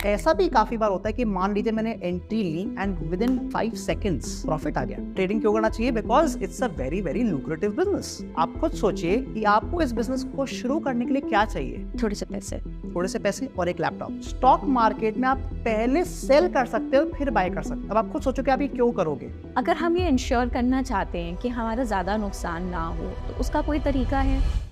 ऐसा भी काफी बार होता है कि मान लीजिए मैंने एंट्री ली and within 5 seconds profit आ गया। ट्रेडिंग क्यों करना चाहिए? Because it's a very very lucrative business. आप खुद सोचिए कि आपको इस बिजनेस को शुरू करने के लिए क्या चाहिए? थोड़े से पैसे और एक लैपटॉप। स्टॉक मार्केट में आप पहले सेल कर सकते हो फिर बाय कर सकते हो। अब आप खुद सोचो कि आप ये क्यों करोगे? अगर हम ये इंश्योर करना चाहते हैं कि हमारा ज्यादा नुकसान ना हो तो उसका कोई तरीका है?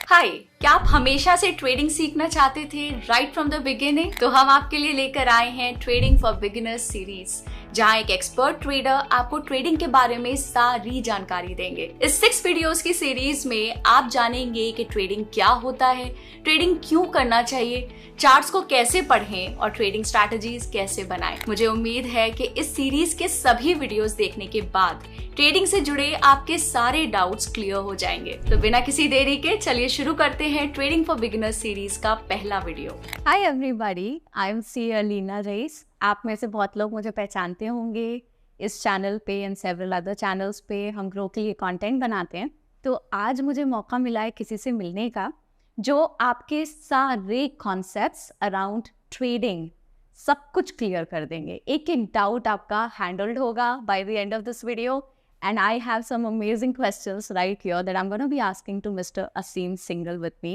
हाय, क्या आप हमेशा से ट्रेडिंग सीखना चाहते थे राइट फ्रॉम द बिगिनिंग? तो हम आपके लिए लेकर आए हैं ट्रेडिंग फॉर बिगिनर्स सीरीज, जहां एक एक्सपर्ट ट्रेडर आपको ट्रेडिंग के बारे में सारी जानकारी देंगे। इस 6 वीडियोस की सीरीज में आप जानेंगे कि ट्रेडिंग क्या होता है, ट्रेडिंग क्यों करना चाहिए, चार्ट्स को कैसे पढ़ें और ट्रेडिंग स्ट्रैटेजीज कैसे बनाएं। मुझे उम्मीद है कि इस सीरीज के सभी वीडियोस देखने के बाद ट्रेडिंग से जुड़े आपके सारे डाउट्स क्लियर हो जाएंगे। तो बिना किसी देरी के चलिए शुरू करते हैं ट्रेडिंग फॉर बिगिनर्स सीरीज का पहला video. Hi everybody, I am Selina Rais. आप में से बहुत लोग मुझे पहचानते होंगे इस चैनल पे एंड सेवरल अदर चैनल्स पे हम ग्रो के लिए कंटेंट बनाते हैं। तो आज मुझे मौका मिला है किसी से मिलने का जो आपके सारे कॉन्सेप्ट्स अराउंड ट्रेडिंग सब कुछ क्लियर कर देंगे। एक एक डाउट आपका हैंडल्ड होगा by the end of this video. And I have some amazing questions right here that I'm going to be asking to Mr. Asim Singhal with me.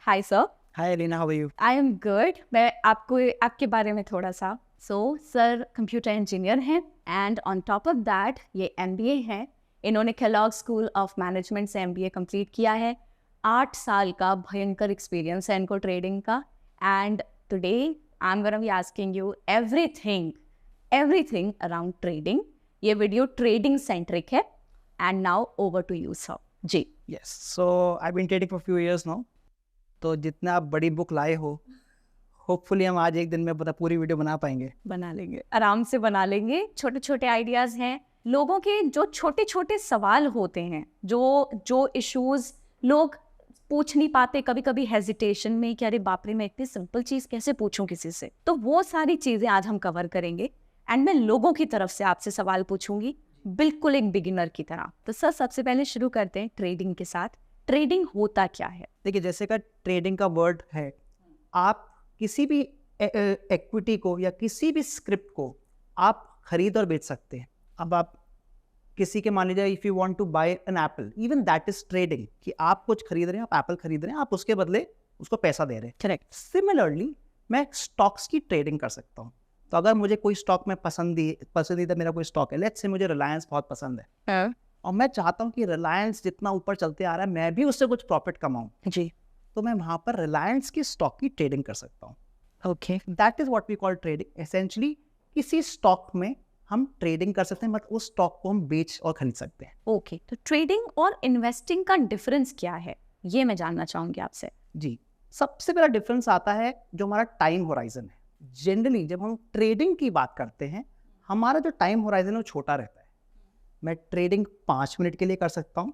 Hi, sir. Hi, Alina. How are you? I am good. मैं आपके बारे में थोड़ा सा sir computer engineer हैं and on top of that ये MBA है। इन्होंने केलॉग स्कूल ऑफ मैनेजमेंट से MBA कंप्लीट किया है। 8 साल का भयंकर एक्सपीरियंस है इनको ट्रेडिंग का। And today I am gonna be asking you everything around trading. ये वीडियो ट्रेडिंग सेंट्रिक है and now over to you sir. जी yes, so I have been trading for few years now. तो जितना आप बड़ी book लाए हो, hopefully हम आज एक दिन में पूरी वीडियो बना लेंगे, आराम से बना लेंगे। छोटे छोटे आइडियाज हैं, लोगों के जो छोटे छोटे सवाल होते हैं, जो इश्यूज लोग पूछ नहीं पाते, कभी कभी हेजिटेशन में कि अरे बाप रे मैं इतनी सिंपल चीज कैसे पूछूं किसी से, तो वो सारी चीजें आज हम कवर करेंगे। एंड मैं लोगों की तरफ से आपसे सवाल पूछूंगी, बिल्कुल एक बिगिनर की तरह। तो सर सबसे पहले शुरू करते हैं ट्रेडिंग के साथ। ट्रेडिंग होता क्या है? देखिए, जैसे का ट्रेडिंग का वर्ड है, आप किसी भी इक्विटी को या किसी भी स्क्रिप्ट को आप खरीद और बेच सकते हैं। अब आप किसी के मान लीजिए if you want to buy an apple, even that is trading, कि आप कुछ खरीद रहे हैं, आप एप्पल खरीद रहे हैं, आप उसके बदले उसको पैसा दे रहे हैं। करेक्ट। सिमिलरली मैं स्टॉक्स की ट्रेडिंग कर सकता हूँ। तो अगर मुझे कोई स्टॉक में पसंदीदा मेरा कोई स्टॉक है, लेट्स से मुझे रिलायंस बहुत पसंद है और मैं चाहता हूँ कि रिलायंस जितना ऊपर चलते आ रहा है मैं भी उससे कुछ प्रॉफिट कमाऊँ जी, तो मैं वहां पर रिलायंस की स्टॉक की ट्रेडिंग कर सकता हूँ। Okay, that is what we call trading. Essentially किसी स्टॉक में हम ट्रेडिंग कर सकते हैं, बट उस स्टॉक को हम बेच और खरीद सकते हैं। ओके। तो ट्रेडिंग और इन्वेस्टिंग का डिफरेंस क्या है, ये मैं जानना चाहूंगी आपसे। जी, सबसे पहला डिफरेंस आता है जो हमारा टाइम होराइजन है। जनरली जब हम ट्रेडिंग की बात करते हैं, हमारा जो टाइम होराइजन है वो छोटा रहता है। मैं ट्रेडिंग 5 मिनट के लिए कर सकता हूँ,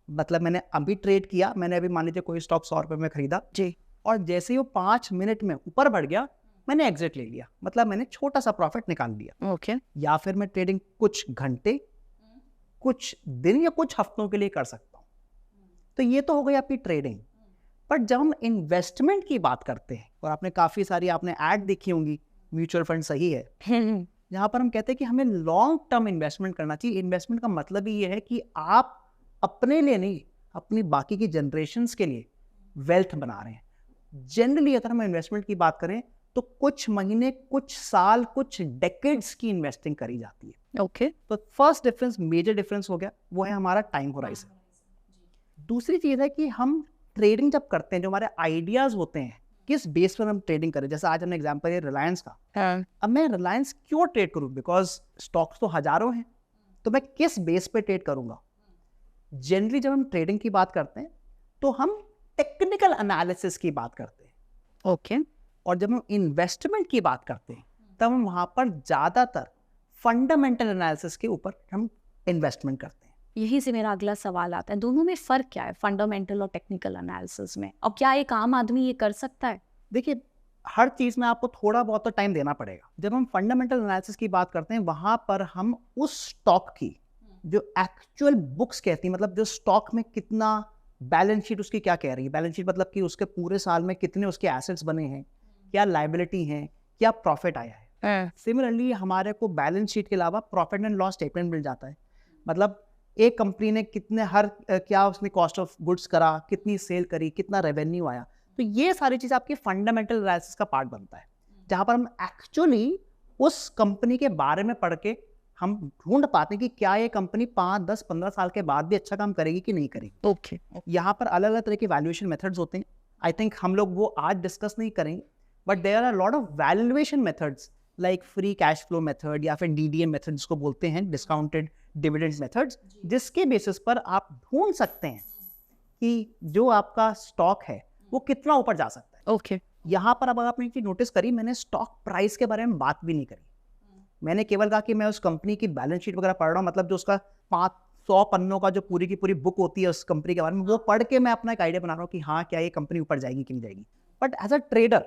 मतलब मैंने अभी ट्रेड किया, मैंने अभी मान लीजिए कोई स्टॉक 100 रुपये में खरीदा जी, और जैसे ही वो 5 मिनट में ऊपर बढ़ गया मैंने एग्जिट ले लिया, मतलब मैंने छोटा सा प्रॉफिट निकाल लिया। ओके। या फिर मैं ट्रेडिंग कुछ घंटे, कुछ दिन या कुछ हफ्तों के लिए कर सकता हूँ। तो ये तो हो गई आपकी ट्रेडिंग। बट जब हम इन्वेस्टमेंट की बात करते हैं, और आपने काफ़ी सारी आपने ऐड देखी होंगी, म्यूचुअल फंड सही है, जहाँ पर हम कहते हैं कि हमें लॉन्ग टर्म इन्वेस्टमेंट करना चाहिए। इन्वेस्टमेंट का मतलब ही ये है कि आप अपने लिए नहीं, अपनी बाकी की जनरेशन्स के लिए वेल्थ बना रहे हैं। जनरली अगर हम इन्वेस्टमेंट की बात करें तो कुछ महीने, कुछ साल, कुछ डेकेड्स की इन्वेस्टिंग करी जाती है। ओके। तो फर्स्ट डिफरेंस, मेजर डिफरेंस हो गया, वो है हमारा टाइम होराइजन। दूसरी चीज़ है कि हम ट्रेडिंग जब करते हैं, जो हमारे आइडियाज होते हैं, किस बेस पर हम ट्रेडिंग करें। जैसे आज हमने एग्जांपल है रिलायंस का। अब मैं रिलायंस क्यों ट्रेड करूं? बिकॉज स्टॉक्स तो हजारों हैं, तो मैं किस बेस पे ट्रेड करूंगा? जनरली जब हम ट्रेडिंग की बात करते हैं तो हम टेक्निकल एनालिसिस की बात करते हैं। ओके। और जब हम इन्वेस्टमेंट की बात करते हैं तब हम वहां पर ज्यादातर फंडामेंटल एनालिसिस के ऊपर हम इन्वेस्टमेंट करते हैं। यही से मेरा अगला सवाल आता है, दोनों में फ़र्क क्या है, फंडामेंटल और टेक्निकल एनालिसिस में, और क्या एक आम आदमी ये कर सकता है? देखिए, हर चीज़ में आपको थोड़ा बहुत तो टाइम देना पड़ेगा। जब हम फंडामेंटल एनालिसिस की बात करते हैं, वहाँ पर हम उस स्टॉक की जो एक्चुअल बुक्स कहती हैं, मतलब जो स्टॉक में कितना बैलेंस शीट उसकी क्या कह रही है, बैलेंस शीट मतलब कि उसके पूरे साल में कितने उसके एसेट्स बने हैं, क्या लाइबिलिटी हैं, क्या प्रॉफिट आया है। सिमिलरली हमारे को बैलेंस शीट के अलावा प्रॉफिट एंड लॉस स्टेटमेंट मिल जाता है, मतलब एक कंपनी ने कितने क्या उसने कॉस्ट ऑफ गुड्स करा, कितनी सेल करी, कितना रेवेन्यू आया। तो ये सारी चीज़ आपकी फंडामेंटल एनालिसिस का पार्ट बनता है, जहाँ पर हम एक्चुअली उस कंपनी के बारे में पढ़ के हम ढूंढ पाते हैं कि क्या ये कंपनी 5, 10, 15 साल के बाद भी अच्छा काम करेगी कि नहीं करेगी। ओके यहाँ पर अलग अलग तरह के वैल्यूएशन मेथड्स होते हैं। आई थिंक हम लोग वो आज डिस्कस नहीं करेंगे, but there are lot of valuation methods like free cash flow method या फिर DDM मेथड जिसको बोलते हैं, डिस्काउंटेड डिविडेंड मेथड्स, जिसके बेसिस पर आप ढूंढ सकते हैं कि जो आपका स्टॉक है वो कितना ऊपर जा सकता है। ओके यहाँ पर अब आपने एक चीज नोटिस करी, मैंने स्टॉक प्राइस के बारे में बात भी नहीं करी। मैंने केवल कहा कि मैं उस कंपनी की बैलेंस शीट वगैरह पढ़ रहा हूँ, मतलब जो उसका 500 पन्नों का जो पूरी की पूरी बुक होती है उस कंपनी के बारे में, वो पढ़ के मैं अपना एक आइडिया बना रहा हूँ कि हाँ क्या ये कंपनी ऊपर जाएगी कि नहीं जाएगी। बट एज अ ट्रेडर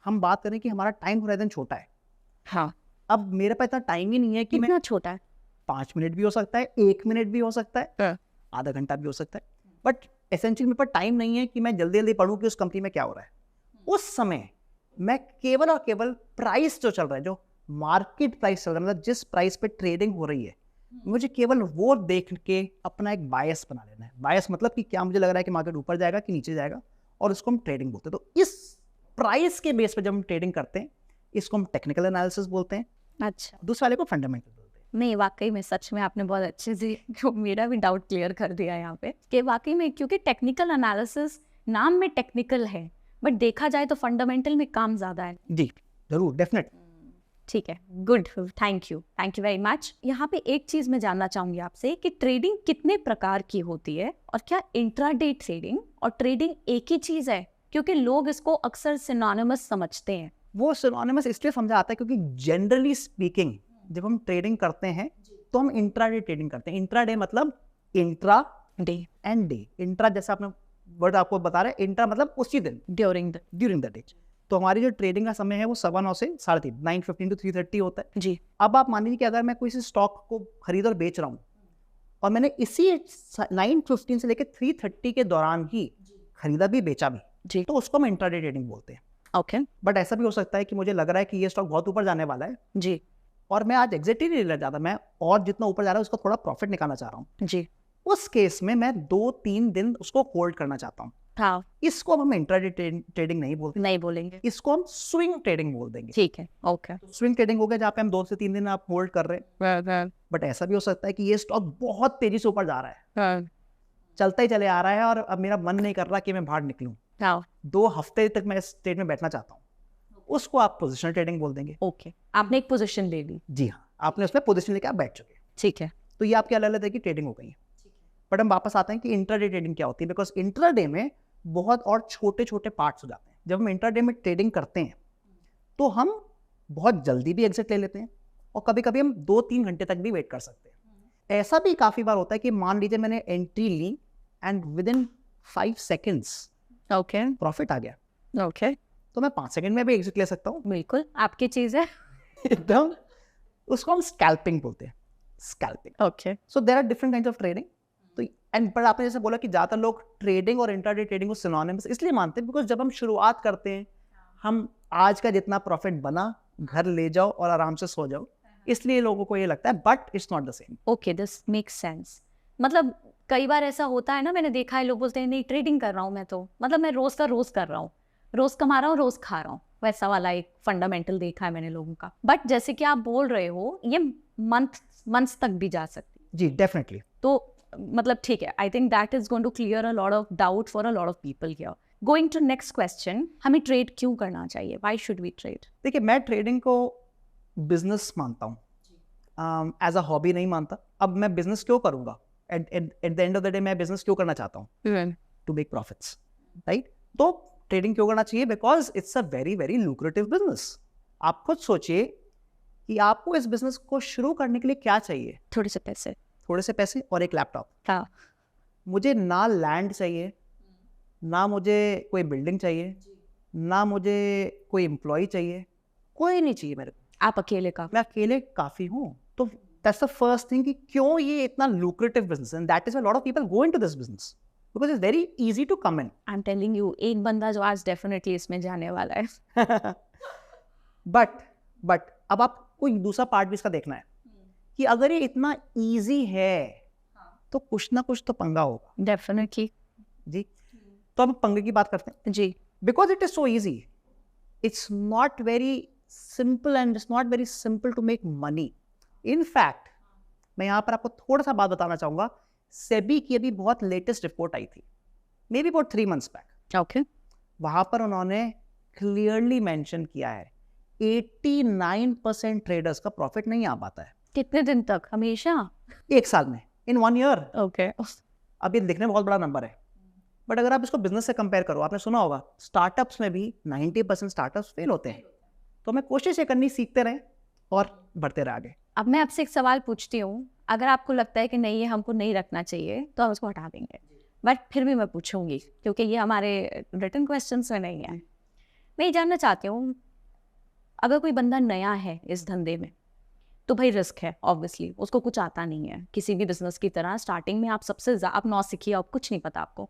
हम बात करें कि हमारा टाइम होराइजन छोटा है। हाँ, अब मेरे पास इतना टाइम ही नहीं है कि कितना छोटा है? 5 मिनट भी हो सकता है, 1 मिनट भी हो सकता है, आधा घंटा भी हो सकता है, बट एसेंशियली मेरे पास टाइम नहीं है कि मैं जल्दी जल्दी पढ़ूँ कि उस कंपनी में क्या हो रहा है। उस समय मैं केवल और केवल प्राइस जो चल रहा है, जो मार्केट प्राइस चल रहा है, मतलब जिस प्राइस पे ट्रेडिंग हो रही है, मुझे केवल वो देख के अपना एक बायस बना लेना है। बायस मतलब कि क्या मुझे लग रहा है कि मार्केट ऊपर जाएगा कि नीचे जाएगा, और इसको हम ट्रेडिंग बोलते हैं। तो इस प्राइस के बेस पे जब हम ट्रेडिंग करते हैं, इसको हम टेक्निकल एनालिसिस बोलते हैं, अच्छा, दूसरे वाले को फंडामेंटल बोलते हैं। नहीं वाकई में सच में आपने बहुत अच्छे से मेरा भी डाउट क्लियर कर दिया यहाँ पे कि वाकई में, क्योंकि टेक्निकल एनालिसिस नाम में टेक्निकल है, बट देखा जाए तो फंडामेंटल में काम ज़्यादा है। जी जरूर, डेफिनेट। ठीक है, good, thank you very much. यहाँ पे एक चीज़ मैं जानना चाहूँगी आपसे कि ट्रेडिंग कितने प्रकार की होती है, और क्या इंट्राडे ट्रेडिंग और ट्रेडिंग एक ही चीज़ है? क्योंकि लोग इसको अक्सर सिनोनिमस समझते हैं। वो सिनोनिमस इसलिए समझा आता है क्योंकि जनरली स्पीकिंग जब हम ट्रेडिंग करते हैं तो हम इंट्राडे ट्रेडिंग करते हैं। इंट्राडे मतलब intra day and day. Intra जैसे आपने वर्ड आपको बता रहे हैं, इंट्रा मतलब उसी दिन, ड्यूरिंग ड्यूरिंग द डे। तो हमारी जो ट्रेडिंग का समय है वो 9:15 से 3:30, 9:15 to 3:30 होता है। जी। अब आप मान लीजिए कि अगर मैं कोई स्टॉक को खरीद और बेच रहा हूँ और मैंने इसी 9:15 से लेकर 3:30 के दौरान ही खरीदा भी बेचा भी, जी। तो उसको हम इंट्राडे ट्रेडिंग बोलते हैं। ओके। बट ऐसा भी हो सकता है कि मुझे लग रहा है कि ये स्टॉक बहुत ऊपर जाने वाला है जी और मैं आज एग्जिट ही नहीं लेना चाहता, मैं और जितना ऊपर जा रहा है उसका थोड़ा प्रॉफिट निकालना चाह रहा हूँ। जी। उस केस में मैं 2-3 दिन उसको होल्ड करना चाहता हूँ। हाँ, इसको हम इंट्राडे ट्रेडिंग नहीं बोलते, नहीं बोलेंगे। इसको हम स्विंग ट्रेडिंग बोल देंगे। ठीक है, ओके। स्विंग ट्रेडिंग हो गया जहाँ पे हम 2 से 3 दिन आप होल्ड कर रहे हैं। बट ऐसा भी हो सकता है कि ये स्टॉक बहुत तेजी से ऊपर जा रहा है, चलता ही चले आ रहा है और अब मेरा मन नहीं कर रहा कि मैं बाहर निकलूं, 2 हफ्ते तक मैं इस ट्रेड में बैठना चाहता हूँ, उसको आप पोजिशनल ट्रेडिंग बोल देंगे। ओके, आपने एक पोजीशन ले ली। जी हाँ, आपने उसमें पोजिशन लेके आप बैठ चुके हैं। ठीक है। तो ये आपकी अलग अलग तरह की ट्रेडिंग हो गई है। बट हम वापस आते हैं कि इंट्राडे ट्रेडिंग क्या होती है, बिकॉज इंट्राडे में बहुत और छोटे छोटे पार्ट्स हो जाते हैं। जब हम इंट्राडे में ट्रेडिंग करते हैं तो हम बहुत जल्दी भी एग्जिट ले लेते हैं और कभी कभी हम 2-3 घंटे तक भी वेट कर सकते हैं। ऐसा भी काफ़ी बार होता है कि मान लीजिए मैंने एंट्री ली and within 5 seconds okay profit आ गया, ओके, तो मैं 5 सेकंड में भी एग्जिट ले सकता हूँ। बिल्कुल आपकी चीज़ है। एकदम, उसको हम स्कैल्पिंग बोलते हैं, scalping. Okay. So there are different kinds of trading. तो एंड पर आपने जैसे बोला कि ज़्यादातर लोग ट्रेडिंग और इंट्राडे ट्रेडिंग को सिनोनिमस इसलिए मानते हैं बिकॉज जब हम शुरुआत करते हैं, हम आज का जितना प्रॉफिट बना घर ले जाओ और आराम से सो जाओ, इसलिए लोगों को ये लगता है, but it's not the same. Okay, this makes sense. मतलब कई बार ऐसा होता है ना, मैंने देखा है लोग बोलते हैं नहीं ट्रेडिंग कर रहा हूँ मैं, तो मतलब मैं रोज का रोज कर रहा हूँ, रोज कमा रहा हूँ रोज खा रहा हूँ, वैसा वाला एक फंडामेंटल देखा है मैंने लोगों का। बट जैसे कि आप बोल रहे हो ये मंथ्स तक भी जा सकती है। जी डेफिनेटली। तो मतलब ठीक है, I think that is going to clear a lot of doubt for a lot of people here. Going to next question, हमें ट्रेड क्यों करना चाहिए? Why should we trade? देखिए, मैं ट्रेडिंग को बिजनेस मानता हूँ, एज अ हॉबी नहीं मानता। अब मैं बिजनेस क्यों करूँगा? At the end of the day मैं बिजनेस क्यों करना चाहता हूँ? To make profits, right? तो ट्रेडिंग क्यों करना चाहिए? Because it's a very very lucrative business. आप खुद सोचिए कि आपको इस बिजनेस को शुरू करने के लिए क्या चाहिए? थोड़े से पैसे, थोड़े से पैसे और एक लैपटॉप। हाँ। मुझे ना लैंड चाहिए, ना मुझे कोई बिल्डिंग चाहिए, ना मुझे कोई एम्प्लॉय चाहिए, कोई नहीं चाहिए मेरे को। आप अकेले का? मैं अकेले काफ़ी हूँ। तो दैट्स द फर्स्ट थिंग कि क्यों ये इतना lucrative business, and that is why lot of people go into this business. Because it's very easy to come in. I am telling you, एक बंदा जो आज डेफिनेटली इसमें जाने वाला है. बट अब आपको एक दूसरा पार्ट भी इसका देखना है कि अगर ये इतना इजी है तो कुछ ना कुछ तो पंगा होगा. डेफिनेटली जी, तो हम पंगे की बात करते हैं. जी. Because it is so easy, it's not very simple and it's not very simple to make money. In fact मैं यहाँ पर आपको थोड़ा सा बात बताना चाहूंगा. सेबी की अभी बहुत लेटेस्ट रिपोर्ट आई थी, may be about 3 months back. Okay. वहां पर उन्होंने क्लियरली मेंशन किया है 89% ट्रेडर्स का प्रॉफिट नहीं आ पाता है कितने दिन तक? हमेशा? 1 साल में, इन 1 year. ओके. अब ये दिखने में बहुत बड़ा नंबर है, बट अगर आप इसको बिजनेस से कंपेयर करो, आपने सुना होगा स्टार्टअप्स में भी 90% स्टार्टअप्स फेल होते हैं. तो हमें कोशिश ये करनी, सीखते रहें और बढ़ते रहे आगे. अब मैं आपसे एक सवाल पूछती हूँ, अगर आपको लगता है कि नहीं ये हमको नहीं रखना चाहिए तो हम उसको हटा देंगे, बट फिर भी मैं पूछूंगी क्योंकि ये हमारे रिटन क्वेश्चंस में नहीं है. मैं ये जानना चाहती हूँ, अगर कोई बंदा नया है इस धंधे में तो भाई रिस्क है ऑब्वियसली, उसको कुछ आता नहीं है. किसी भी बिजनेस की तरह स्टार्टिंग में आप सबसे आप नौसिखिए, आप कुछ नहीं पता आपको.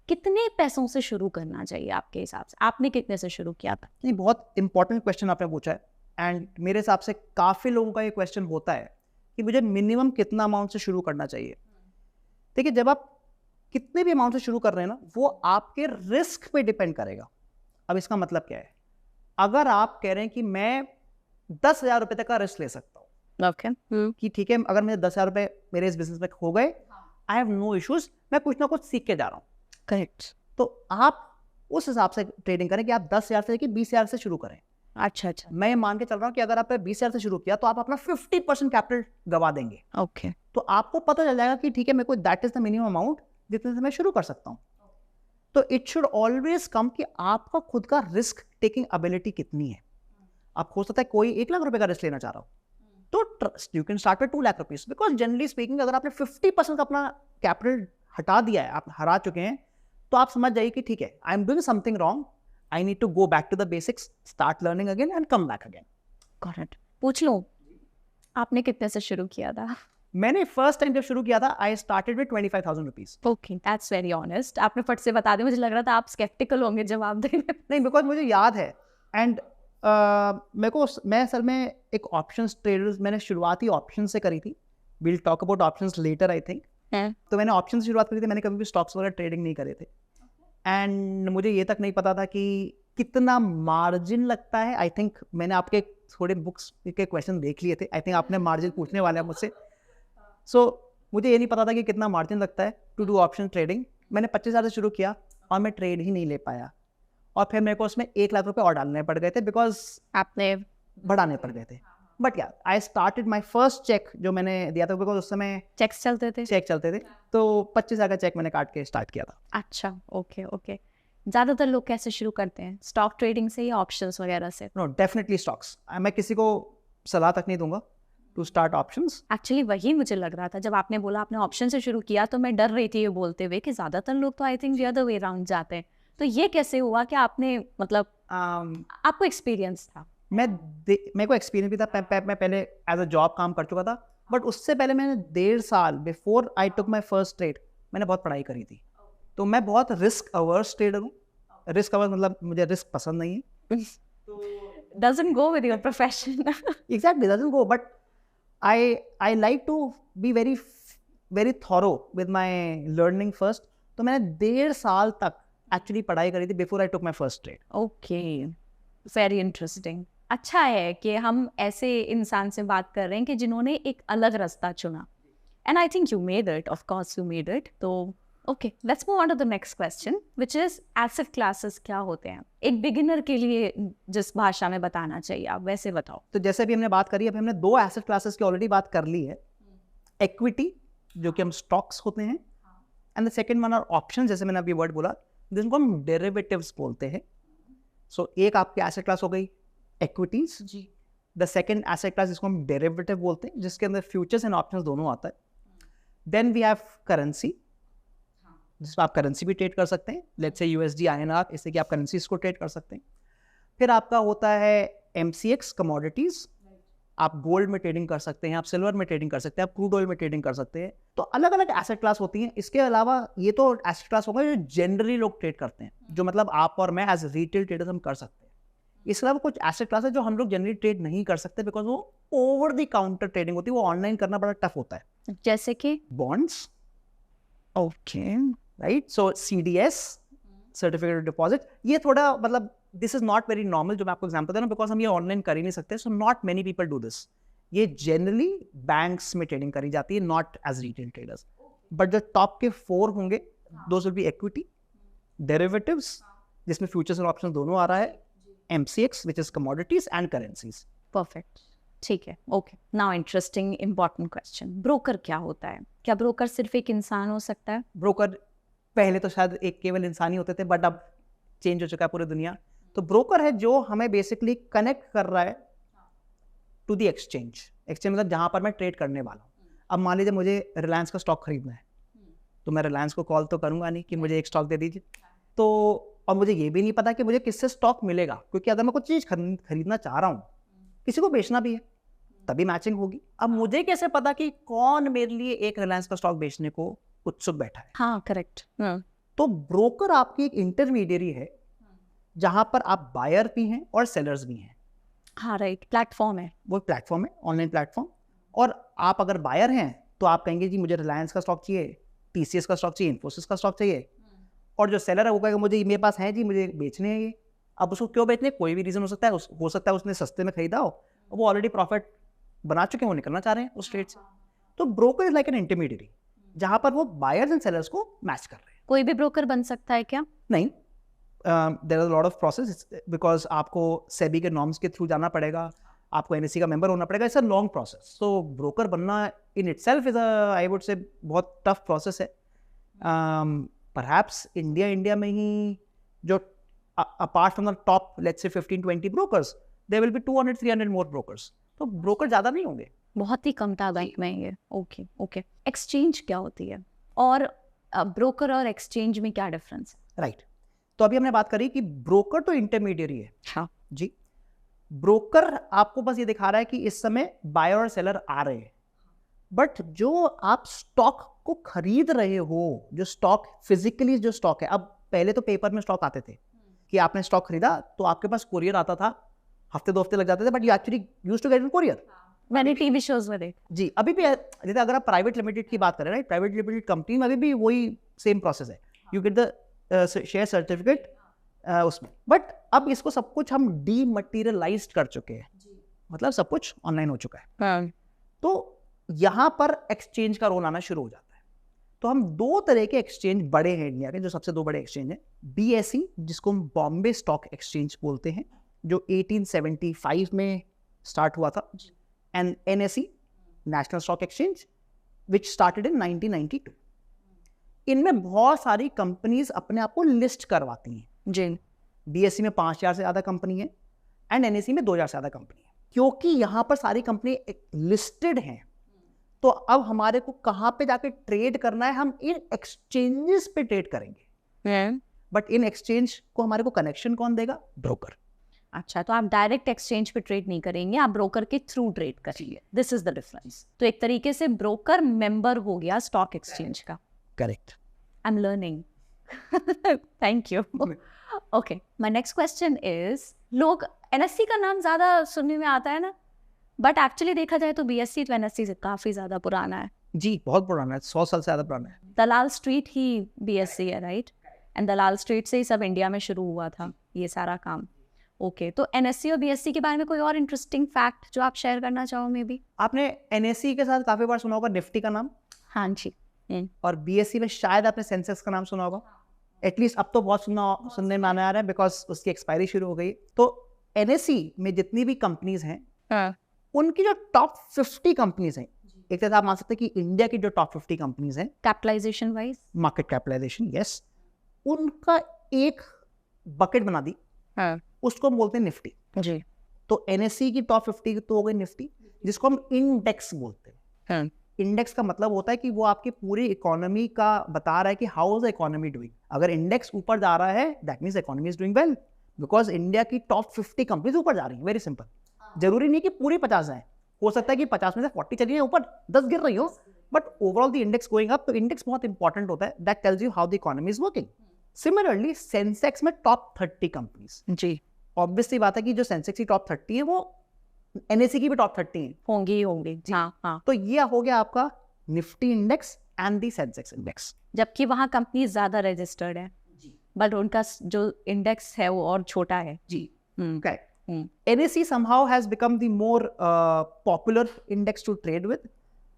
कितने पैसों से शुरू करना चाहिए आपके हिसाब से? आपने कितने से शुरू किया था? नहीं, बहुत इंपॉर्टेंट क्वेश्चन आपने पूछा है. एंड मेरे हिसाब से काफ़ी लोगों का ये क्वेश्चन होता है कि मुझे मिनिमम कितना अमाउंट से शुरू करना चाहिए. देखिए, जब आप कितने भी अमाउंट से शुरू कर रहे हैं ना, वो आपके रिस्क पे डिपेंड करेगा. अब इसका मतलब क्या है? अगर आप कह रहे हैं कि मैं 10,000 रुपये तक का रिस्क ले सकता हूँ, ओके. कि ठीक है, अगर मेरे 10,000 रुपये मेरे इस बिजनेस में हो गए, आई हैव नो इश्यूज, मैं कुछ ना कुछ सीख के जा रहा हूँ. करेक्ट. तो आप उस हिसाब से ट्रेडिंग करें कि आप 10,000 से लेकर 20,000 से शुरू करें. अच्छा अच्छा. मैं ये मान के चल रहा हूँ कि अगर आपने 20,000 से शुरू किया तो आप अपना 50% कैपिटल गवा देंगे. ओके. तो आपको पता चल जाएगा कि ठीक है, मेरे को that is the minimum amount जितने से मैं शुरू कर सकता हूँ. तो इट शुड ऑलवेज कम कि आपका खुद का रिस्क टेकिंग एबिलिटी कितनी है. आप हो सकता है कोई 1 लाख रुपए का रिस्क लेना चाह रहा हो, तो you can start with 2 lakh rupees. Because generally speaking अगर आपने 50% का अपना कैपिटल हटा दिया है, आप हरा चुके हैं, तो आप समझ जाइए कि ठीक है, I am doing something wrong, I need to go back to the basics, start learning again and come back again. Correct. पूछ लूं, आपने कितने से शुरू किया था? मैंने फर्स्ट टाइम जब शुरू किया था, I started with 25,000 rupees. Okay, that's very honest. आपने फट से बता दिया, मुझे लग रहा था आप स्केप्टिकल होंगे जवाब देने में. नहीं, बिकॉज मुझे याद है. एंड मैं असल में एक ऑप्शंस ट्रेडर्स, मैंने शुरुआती ऑप्शन से करी थी. Will talk about options later I think. तो मैंने ऑप्शन से शुरुआत करी थी. मैंने कभी भी स्टॉक्स वगैरह ट्रेडिंग नहीं करे थे. एंड मुझे ये तक नहीं पता था कि कितना मार्जिन लगता है. आई थिंक मैंने आपके थोड़े बुक्स के क्वेश्चन देख लिए थे. आई थिंक आपने मार्जिन पूछने वाले हैं मुझसे. सो मुझे ये नहीं पता था कि कितना मार्जिन लगता है टू डू ऑप्शन ट्रेडिंग. मैंने 25,000 से शुरू किया और मैं ट्रेड ही नहीं ले पाया. और फिर मेरे को उसमें 1 लाख रुपए और डालने पड़ गए थे, बिकॉज आपने बढ़ाने पड़ गए थे. बट यार, I started my first check जो मैंने दिया था, बिकॉज उस समय चेक्स चलते थे. चेक चलते थे, तो 25,000 का चेक मैंने काट के स्टार्ट किया था. अच्छा, ओके ओके. ज़्यादातर लोग कैसे शुरू करते हैं, स्टॉक ट्रेडिंग से या ऑप्शंस वगैरह से? No, definitely stocks. मैं किसी को सलाह तक नहीं दूंगा टू स्टार्ट ऑप्शंस. एक्चुअली वही मुझे लग रहा था जब आपने बोला आपने ऑप्शन से शुरू किया, तो मैं डर रही थी ये बोलते हुए कि ज़्यादातर लोग तो I think the other way round जाते हैं. तो ये कैसे हुआ कि आपने, मतलब आपको एक्सपीरियंस था? मेरे को एक्सपीरियंस भी था. मैं पहले एज अ जॉब काम कर चुका था, बट उससे पहले मैंने 1.5 साल before I took my first trade मैंने बहुत पढ़ाई करी थी. तो मैं बहुत रिस्क अवर्स ट्रेडर हूँ. रिस्क अवर्स मतलब मुझे रिस्क पसंद नहीं है. Doesn't go with your profession. Exactly, doesn't go. But I like to be very thorough with my learning first. तो मैंने 1.5 साल तक एक्चुअली पढ़ाई करी थी before I took my first trade. Okay, very interesting. अच्छा है कि हम ऐसे इंसान से बात कर रहे हैं कि जिन्होंने एक अलग रास्ता चुना. And I think you made it, of course you made it. तो okay, let's move on to the next question, which is asset classes क्या होते हैं एक बिगिनर के लिए, जिस भाषा में बताना चाहिए आप वैसे बताओ. तो जैसे अभी हमने बात करी, अभी हमने 2 एसेट क्लासेस की ऑलरेडी बात कर ली है. इक्विटी, जो कि हम स्टॉक्स होते हैं, and the second one are option, जैसे मैंने अभी वर्ड बोला, जिनको हम डेरिवेटिव्स बोलते हैं. सो एक आपकी एसेट क्लास हो गई इक्विटीज जी. द सेकंड एसेट क्लास जिसको हम डेरिवेटिव बोलते हैं, जिसके अंदर फ्यूचर्स एंड ऑप्शंस दोनों आता है. देन वी हैव करेंसी, जिसमें आप करेंसी भी ट्रेड कर सकते हैं. लेट्स से USD INR, इससे कि आप करेंसीज को ट्रेड कर सकते हैं. फिर आपका होता है MCX कमोडिटीज, आप गोल्ड में ट्रेडिंग कर सकते हैं, आप सिल्वर में ट्रेडिंग कर सकते हैं, आप क्रूड ऑयल में ट्रेडिंग कर सकते हैं। तो अलग अलग एसेट क्लास होती हैं। इसके अलावा ये तो एसेट क्लास होगा जो जनरली लोग ट्रेड करते हैं, जो मतलब आप और मैं एज रिटेल ट्रेडर्स हम कर सकते हैं। इसके अलावा कुछ एसेट क्लास है जो हम लोग जनरली ट्रेड नहीं कर सकते, बिकॉज वो ओवर द काउंटर ट्रेडिंग होती है, वो ऑनलाइन करना बड़ा टफ होता है। जैसे कि bonds, okay, right, so CDS, certificate of deposit, ये थोड़ा मतलब this is not very normal जो मैं आपको एग्जांपल दे रहा हूं, बिकॉज हम ये ऑनलाइन कर ही नहीं सकते, so not many people do this. ये जनरली बैंक्स में ट्रेडिंग करी जाती है, not as retail traders. But जो टॉप के 4 होंगे, those will be equity, derivatives जिसमें फ्यूचर्स और ऑप्शंस दोनों आ रहा है, MCX which is commodities and currencies. Perfect, ठीक है, okay. Now interesting important question, broker क्या होता है? क्या ब्रोकर सिर्फ एक इंसान हो सकता है? ब्रोकर पहले तो शायद एक केवल इंसान ही होते थे, बट अब चेंज हो चुका है पूरी दुनिया। तो ब्रोकर है जो हमें बेसिकली कनेक्ट कर रहा है टू द एक्सचेंज। एक्सचेंज मतलब जहां पर मैं ट्रेड करने वाला हूँ। अब मान लीजिए मुझे रिलायंस का स्टॉक खरीदना है, तो मैं रिलायंस को कॉल तो करूंगा नहीं कि मुझे एक स्टॉक दे दीजिए, तो और मुझे ये भी नहीं पता कि मुझे किससे स्टॉक मिलेगा, क्योंकि अगर मैं कुछ चीज़ खरीदना चाह रहा हूँ, किसी को बेचना भी है, तभी मैचिंग होगी। अब मुझे कैसे पता कि कौन मेरे लिए एक रिलायंस का स्टॉक बेचने को उत्सुक बैठा है? हाँ, करेक्ट। तो ब्रोकर आपकी एक इंटरमीडियरी है जहां पर आप बायर भी हैं और सेलर्स भी हैं। हाँ, राइट, प्लेटफॉर्म है, वो प्लेटफॉर्म है, ऑनलाइन प्लेटफॉर्म। और आप अगर बायर हैं तो आप कहेंगे जी मुझे रिलायंस का स्टॉक चाहिए, TCS का स्टॉक चाहिए, इन्फोसिस का स्टॉक चाहिए। और जो सेलर है वो कहेगा मुझे मेरे पास है जी, मुझे बेचने हैं ये। अब उसको क्यों बेचने, कोई भी रीजन हो सकता है, हो सकता है उसने सस्ते में खरीदा हो, वो ऑलरेडी प्रॉफिट बना चुके हैं, वो निकलना चाह रहे हैं उस ट्रेड से। तो broker is like an intermediary जहां पर वो बायर्स एंड सेलर्स को मैच कर रहे हैं। कोई भी ब्रोकर बन सकता है क्या? नहीं, there are lot of process, because आपको सेबी के नॉर्म्स के थ्रू जाना पड़ेगा, आपको NSE का मेंबर होना पड़ेगा, it's a long process. So broker बनना in itself is I would say बहुत टफ प्रोसेस है। परहैप्स इंडिया में ही जो apart from the top let's say 15-20 brokers, there will be 200-300 more brokers. तो ब्रोकर ज़्यादा नहीं होंगे, बहुत ही कम तादाद में ये। Okay, okay. एक्सचेंज क्या होती है, और ब्रोकर और एक्सचेंज में क्या डिफरेंस है? राइट। तो अभी हमने बात करी कि ब्रोकर तो इंटरमीडियरी है। हाँ जी, ब्रोकर आपको बस ये दिखा रहा है कि इस समय बायर और सेलर आ रहे हैं, बट जो आप स्टॉक को खरीद रहे हो, जो स्टॉक फिजिकली जो स्टॉक है, अब पहले तो पेपर में स्टॉक आते थे कि आपने स्टॉक खरीदा तो आपके पास कुरियर आता था, हफ्ते 2 हफ्ते लग जाते थे, but you actually used to get in courier. मैंने टीवी शोज में देखा। जी, अभी भी जैसे अगर आप प्राइवेट लिमिटेड की बात करें, राइट, प्राइवेट लिमिटेड कंपनी में अभी भी वही सेम प्रोसेस है, you get the share certificate उसमें। बट अब इसको सब कुछ हम डीमटीरियलाइज्ड कर चुके हैं, मतलब सब कुछ ऑनलाइन हो चुका है। तो यहाँ पर एक्सचेंज का रोल आना शुरू हो जाता है। तो हम 2 तरह के एक्सचेंज बड़े हैं इंडिया के, जो सबसे 2 बड़े एक्सचेंज हैं, BSE जिसको हम बॉम्बे स्टॉक एक्सचेंज बोलते हैं, जो 1875 में स्टार्ट हुआ था, and NSE national stock exchange which started in 1992। इनमें बहुत सारी कंपनीज अपने आप को लिस्ट करवाती हैं। जी, BSE में 5000 से ज़्यादा कंपनी है एंड NSE में 2000 से ज़्यादा कंपनी है। क्योंकि यहाँ पर सारी कंपनी लिस्टेड हैं, तो अब हमारे को कहाँ पे जाके ट्रेड करना है, हम इन एक्सचेंजेस पे ट्रेड करेंगे। बट इन एक्सचेंज को हमारे को कनेक्शन कौन देगा? ब्रोकर। अच्छा, तो आप डायरेक्ट एक्सचेंज पे ट्रेड नहीं करेंगे, आप ब्रोकर के थ्रू ट्रेड करेंगे। This is the difference. तो एक तरीके से ब्रोकर मेंबर हो गया स्टॉक एक्सचेंज का। Correct. I am learning. Thank you. Okay, my next question is, लोग NSE का नाम ज्यादा सुनने में आता है ना, बट एक्चुअली देखा जाए तो BSE तो NSE से काफी ज्यादा पुराना है। जी, बहुत पुराना है, 100 साल से ज़्यादा पुराना है। दलाल स्ट्रीट ही BSE है, राइट? एंड दलाल स्ट्रीट से ही सब इंडिया में शुरू हुआ था ये सारा काम। ओके, तो NSE और BSE के बारे में कोई और इंटरेस्टिंग फैक्ट जो आप शेयर करना चाहो? मे बी आपने NSE के साथ काफ़ी बार सुना होगा निफ्टी का नाम, हाँ जी। और BSE में शायद आपने सेंसेक्स का नाम सुना होगा। एटलीस्ट अब तो बहुत सुनने में आने आ रहा है, बिकॉज उसकी एक्सपायरी शुरू हो गई। तो NSE में जितनी भी कंपनीज हैं, उनकी जो टॉप 50 कंपनीज हैं, एक तरह आप मान सकते हैं कि इंडिया की जो टॉप 50 कंपनीज हैं, capitalization wise, market capitalization, yes, उनका एक बकेट बना दी, उसको हम बोलते हैं निफ्टी। जी। तो NSE की टॉप 50 तो हो गई निफ्टी, जिसको हम इंडेक्स बोलते हैं। इंडेक्स का मतलब होता है कि वो आपकी पूरी इकोनॉमी का बता रहा है कि how is the economy doing. अगर इंडेक्स ऊपर जा रहा है, that means economy is doing well, because India की टॉप 50 कंपनीज ऊपर जा रही है। Very simple. जरूरी नहीं कि पूरी 50 जाए, हो सकता है कि 50 में से 40 चली है ऊपर, 10 गिर रही हो, but overall the index going up, तो इंडेक्स बहुत इंपॉर्टेंट होता है, that tells you how the economy is working. Similarly Sensex में टॉप 30 कंपनीज, जी ऑब्वियसली बात है कि जो सेंसेक्स की टॉप 30 है वो एनएससी की भी टॉप 30 है, होंगी हाँ हाँ। तो ये हो गया आपका Nifty index and the Sensex index. जबकि वहाँ कंपनी ज्यादा रजिस्टर्ड है, बट उनका जो इंडेक्स है वो और छोटा है। जी correct. NSE somehow has become the more popular index to trade with,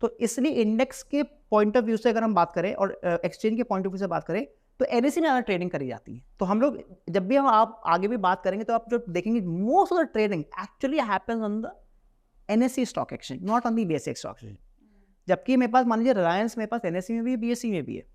तो इसलिए इंडेक्स के पॉइंट ऑफ व्यू से अगर हम बात करें और एक्सचेंज के पॉइंट ऑफ व्यू से बात करें तो NSE में ज़्यादा ट्रेडिंग करी जाती है। तो हम लोग जब भी हम आप आगे भी बात करेंगे तो आप जो देखेंगे most of the trading actually happens on the NSE stock exchange, not on the BSE stock exchange. जबकि मेरे पास मान लीजिए रिलायंस मेरे पास NSE में भी है, BSE में भी है,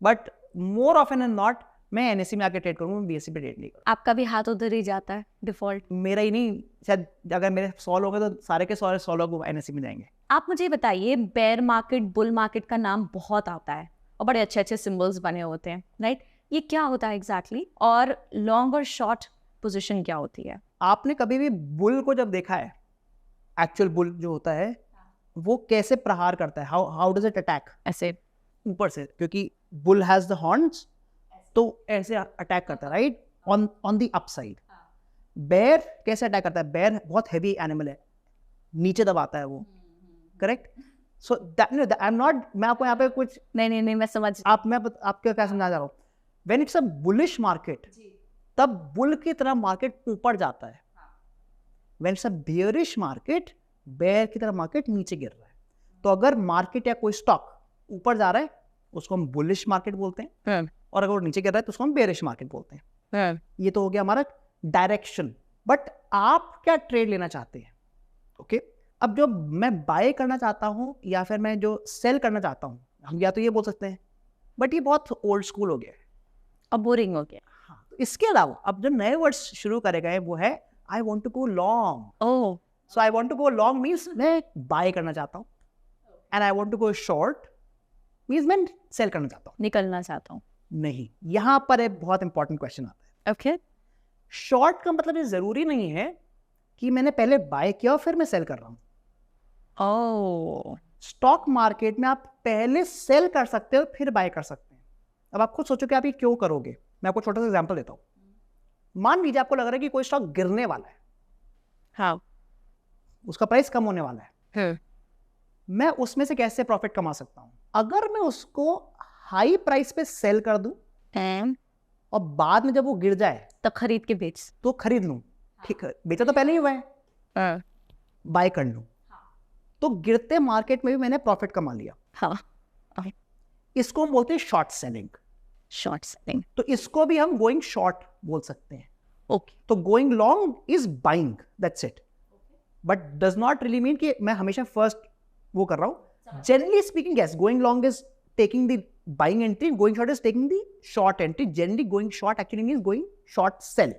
but more often and not मैं NSE में आके ट्रेड करूँगा, BSE पे ट्रेड नहीं करूँगा। आपका भी हाथ उधर ही जाता है डिफॉल्ट? मेरा ही नहीं, शायद अगर मेरे 100 लोग हैं तो सारे के 100 लोग NSE में जाएंगे। आप मुझे बताइए, बेयर मार्केट बुल मार्केट का नाम बहुत आता है और बड़े अच्छे अच्छे सिंबल्स बने होते हैं, राइट? ये क्या होता है एग्जैक्टली और लॉन्ग और शॉर्ट पोजीशन क्या होती है? आपने कभी भी बुल को जब देखा है, एक्चुअल बुल जो होता है वो कैसे प्रहार करता है, हाउ डज इट अटैक? ऐसे ऊपर से, क्योंकि बुल हैज द हॉर्न्स, तो ऐसे अटैक करता है, right, on the upside. Bear कैसे अटैक करता है? बेयर बहुत हैवी एनिमल है, नीचे दबाता है वो, correct? So that I am not, मैं आपको यहाँ पे कुछ नहीं मैं समझ, आपको क्या समझा जा रहा हूँ, when it's a bullish market तब बुल की तरह मार्केट ऊपर जाता है, when it's a bearish market bear की तरह मार्केट नीचे गिर रहा है। तो अगर मार्केट या कोई स्टॉक ऊपर जा रहा है उसको हम बुलिश मार्केट बोलते हैं, और अगर वो नीचे गिर रहा है तो उसको हम बेयरिश मार्केट बोलते हैं। ये तो हो गया हमारा डायरेक्शन। बट आप क्या ट्रेड लेना चाहते हैं? ओके, अब जो मैं बाय करना चाहता हूँ या फिर मैं जो सेल करना चाहता हूँ, हम या तो ये बोल सकते हैं, बट ये बहुत ओल्ड स्कूल हो गया है, अब बोरिंग हो गया। हाँ, तो इसके अलावा अब जो नए वर्ड्स शुरू करे गए वो है I want to go long. Oh, so I want to go long means मैं बाय करना चाहता हूँ, and I want to go short means मैं सेल करना चाहता हूँ। निकलना चाहता हूँ। नहीं, यहाँ पर एक बहुत इंपॉर्टेंट क्वेश्चन आता है। ओके, शॉर्ट का मतलब ये जरूरी नहीं है कि मैंने पहले बाय किया और फिर मैं सेल कर रहा हूँ। ओह, स्टॉक मार्केट में आप पहले सेल कर सकते हो फिर बाय कर सकते हैं। अब आप खुद सोचो कि आप ये क्यों करोगे। मैं आपको छोटा सा एग्जांपल देता हूँ। मान लीजिए आपको लग रहा है कि कोई स्टॉक गिरने वाला है, हाँ, उसका प्राइस कम होने वाला है, मैं उसमें से कैसे प्रॉफिट कमा सकता हूँ? अगर मैं उसको हाई प्राइस पे सेल कर दूं और बाद में जब वो गिर जाए तब खरीद के बेच, तो खरीद लूं, ठीक है, बेचा तो पहले ही हुआ है, बाय कर लूं, तो गिरते मार्केट में भी मैंने प्रॉफिट कमा लिया। हाँ, इसको हम बोलते हैं शॉर्ट सेलिंग। शॉर्ट सेलिंग, तो इसको भी हम गोइंग शॉर्ट बोल सकते हैं। ओके, तो going long is buying, that's it, but does not really mean कि मैं हमेशा फर्स्ट वो कर रहा हूँ। Generally speaking yes, going long is taking the buying entry, going short is taking the short entry. Generally going short actually means going short sell.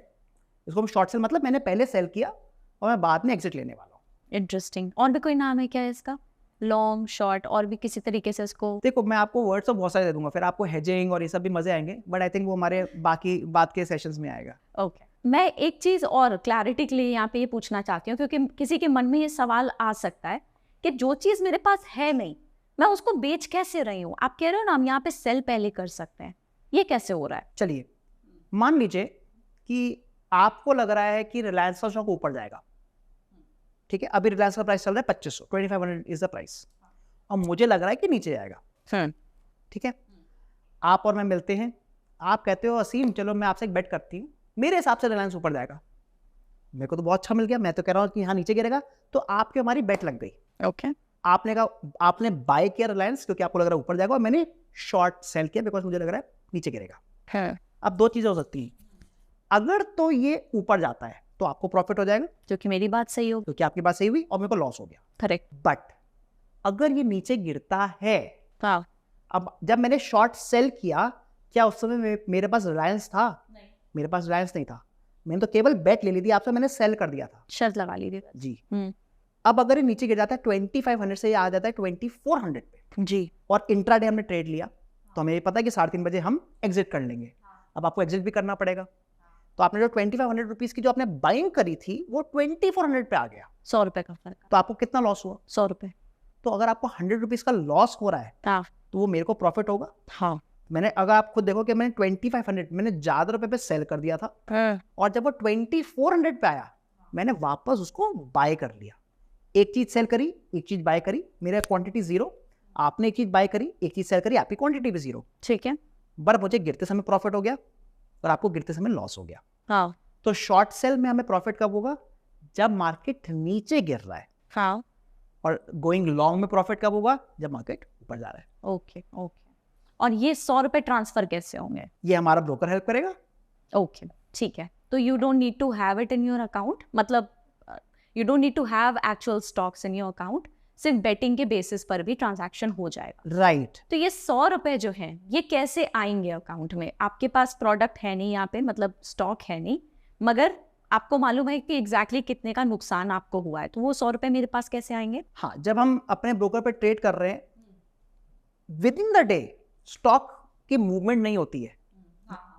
इसको हम short sell मतलब मैंने पहले सेल किया और मैं बाद में एग्जिट लेने वाला हूँ। इंटरेस्टिंग। और भी कोई नाम है क्या इसका? लॉन्ग, शॉर्ट, और भी किसी तरीके से इसको? देखो, मैं आपको वर्ड्स तो बहुत सारे दे दूंगा, फिर आपको हेजिंग और ये सब भी मजे आएंगे, बट आई थिंक वो हमारे बाकी बात के सेशंस में आएगा। ओके, मैं एक चीज और क्लैरिटी के लिए यहाँ पे ये पूछना चाहती हूँ, क्योंकि किसी के मन में ये सवाल आ सकता है कि जो चीज मेरे पास है नहीं, मैं उसको बेच कैसे रही हूँ? आप कह रहे हो ना हम यहाँ पे सेल पहले कर सकते हैं, ये कैसे हो रहा है? चलिए, मान लीजिए कि आपको लग रहा है कि रिलायंस का स्टॉक ऊपर जाएगा, ठीक है, अभी रिलायंस का प्राइस चल रहा है 2500, 2500 इज द प्राइस, और मुझे लग रहा है कि नीचे जाएगा, ठीक है। आप और मैं मिलते हैं, आप कहते हो असीम चलो मैं आपसे एक बेट करती हूँ, मेरे हिसाब से रिलायंस ऊपर जाएगा, मेरे को तो बहुत अच्छा मिल गया, मैं तो कह रहा हूँ कि यहाँ नीचे गिरेगा, तो आपकी हमारी बेट लग गई। ओके, आपने कहा, आपने बाय किया रिलायंस क्योंकि आपको लग रहा है ऊपर जाएगा, और मैंने शॉर्ट सेल किया बिकॉज मुझे लग रहा है नीचे गिरेगा। अब दो चीजें हो सकती हैं, अगर तो ये ऊपर जाता है तो आपको प्रॉफिट हो जाएगा, जो कि मेरी बात सही हो, क्योंकि आपकी बात सही हुई और मेरे को लॉस हो गया, करेक्ट। बट अगर ये नीचे गिरता है, हाँ, अब जब मैंने शॉर्ट सेल किया, क्या उस समय मेरे पास रिलायंस था? नहीं, मेरे पास रिलायंस नहीं था, मैंने तो केवल बेट ले ली थी आपसे, मैंने सेल कर दिया था, शर्त लगा ली थी जी। अब अगर ये नीचे गिर जाता है 2500 से, आ जाता है 2400 पे जी, और इंट्राडे हमने ट्रेड लिया, तो हमें ये पता है कि 3:30 बजे हम एग्जिट कर लेंगे। अब आपको एग्जिट भी करना पड़ेगा, तो तो आपने जो 2500 रुपीज की जो आपने बाइंग करी थी वो 2400 पे आ गया, 100 रुपए का फर्क, तो आपको कितना लॉस हुआ? 100 रुपए। तो अगर आपको 100 रुपीज का लॉस हो रहा है हाँ तो वो मेरे को प्रॉफिट होगा। हाँ मैंने, अगर आप खुद देखो कि मैंने 2500 मैंने ज्यादा रुपए पे सेल कर दिया था, और जब वो 2400 पे आया मैंने वापस उसको बाय कर लिया। एक चीज सेल करी, एक चीज बाय करी, मेरा क्वांटिटी जीरो, आपने एक चीज बाय करी, एक चीज सेल करी, आपकी क्वांटिटी भी जीरो, ठीक है। बट मुझे गिरते समय प्रॉफिट हो गया और आपको गिरते समय लॉस हो गया। हाँ तो शॉर्ट सेल में हमें प्रॉफिट कब होगा? जब मार्केट नीचे गिर रहा है। हाँ और गोइंग लॉन्ग में प्रॉफिट कब होगा? जब मार्केट ऊपर जा रहा है। Okay okay. और ये 100 रुपए ट्रांसफर कैसे होंगे? ये हमारा ब्रोकर हेल्प करेगा। ओके ठीक है। तो you don't need to have it in your account, मतलब you don't need to have actual stocks in your account, सिर्फ बेटिंग के बेसिस पर भी ट्रांजैक्शन हो जाएगा। राइट। तो ये 100 रुपए जो हैं ये कैसे आएंगे अकाउंट में? आपके पास प्रोडक्ट है नहीं यहाँ पे, मतलब स्टॉक है नहीं, मगर आपको मालूम है कि एग्जैक्टली कितने का नुकसान आपको हुआ है, तो वो 100 रुपए मेरे पास कैसे आएंगे? हाँ, जब हम अपने ब्रोकर पे ट्रेड कर रहे हैं, with in the day stock की मूवमेंट नहीं होती है,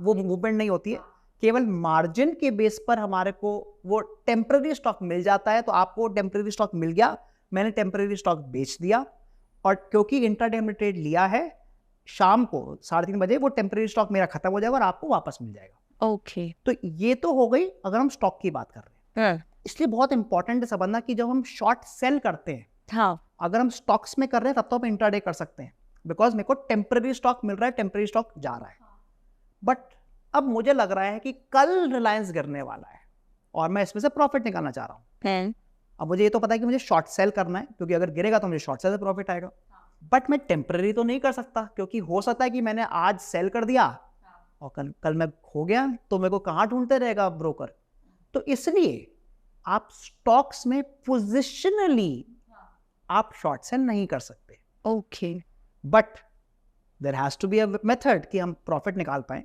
वो मूवमेंट नहीं होती है, केवल मार्जिन के बेस पर हमारे को वो टेम्पररी स्टॉक मिल जाता है। तो आपको टेम्पररी स्टॉक मिल गया, मैंने टेम्पररी स्टॉक बेच दिया, और क्योंकि इंट्राडे में ट्रेड लिया है, शाम को 3:30 बजे वो टेम्पररी स्टॉक मेरा खत्म हो जाएगा और आपको वापस मिल जाएगा। ओके। तो ये तो हो गई अगर हम स्टॉक की बात कर रहे हैं। इसलिए बहुत इंपॉर्टेंट है समझना कि जब हम शॉर्ट सेल करते हैं, हाँ अगर हम स्टॉक्स में कर रहे हैं तब तो हम इंट्राडे कर सकते हैं, बिकॉज मेरे को टेम्पररी स्टॉक मिल रहा है, टेम्पररी स्टॉक जा रहा है। बट अब मुझे लग रहा है कि कल रिलायंस गिरने वाला है और मैं इसमें से प्रॉफिट निकालना चाह रहा हूँ। अब मुझे ये तो पता है कि मुझे शॉर्ट सेल करना है, क्योंकि अगर गिरेगा तो मुझे शॉर्ट सेल से प्रॉफिट आएगा। बट मैं टेम्पररी तो नहीं कर सकता, क्योंकि हो सकता है कि मैंने आज सेल कर दिया और कल मैं खो गया, तो मेरे को कहाँ ढूंढते रहेगा ब्रोकर। तो इसलिए आप स्टॉक्स में पोजिशनली आप शॉर्ट सेल नहीं कर सकते। Okay. But there has to be a method कि हम प्रॉफिट निकाल पाए।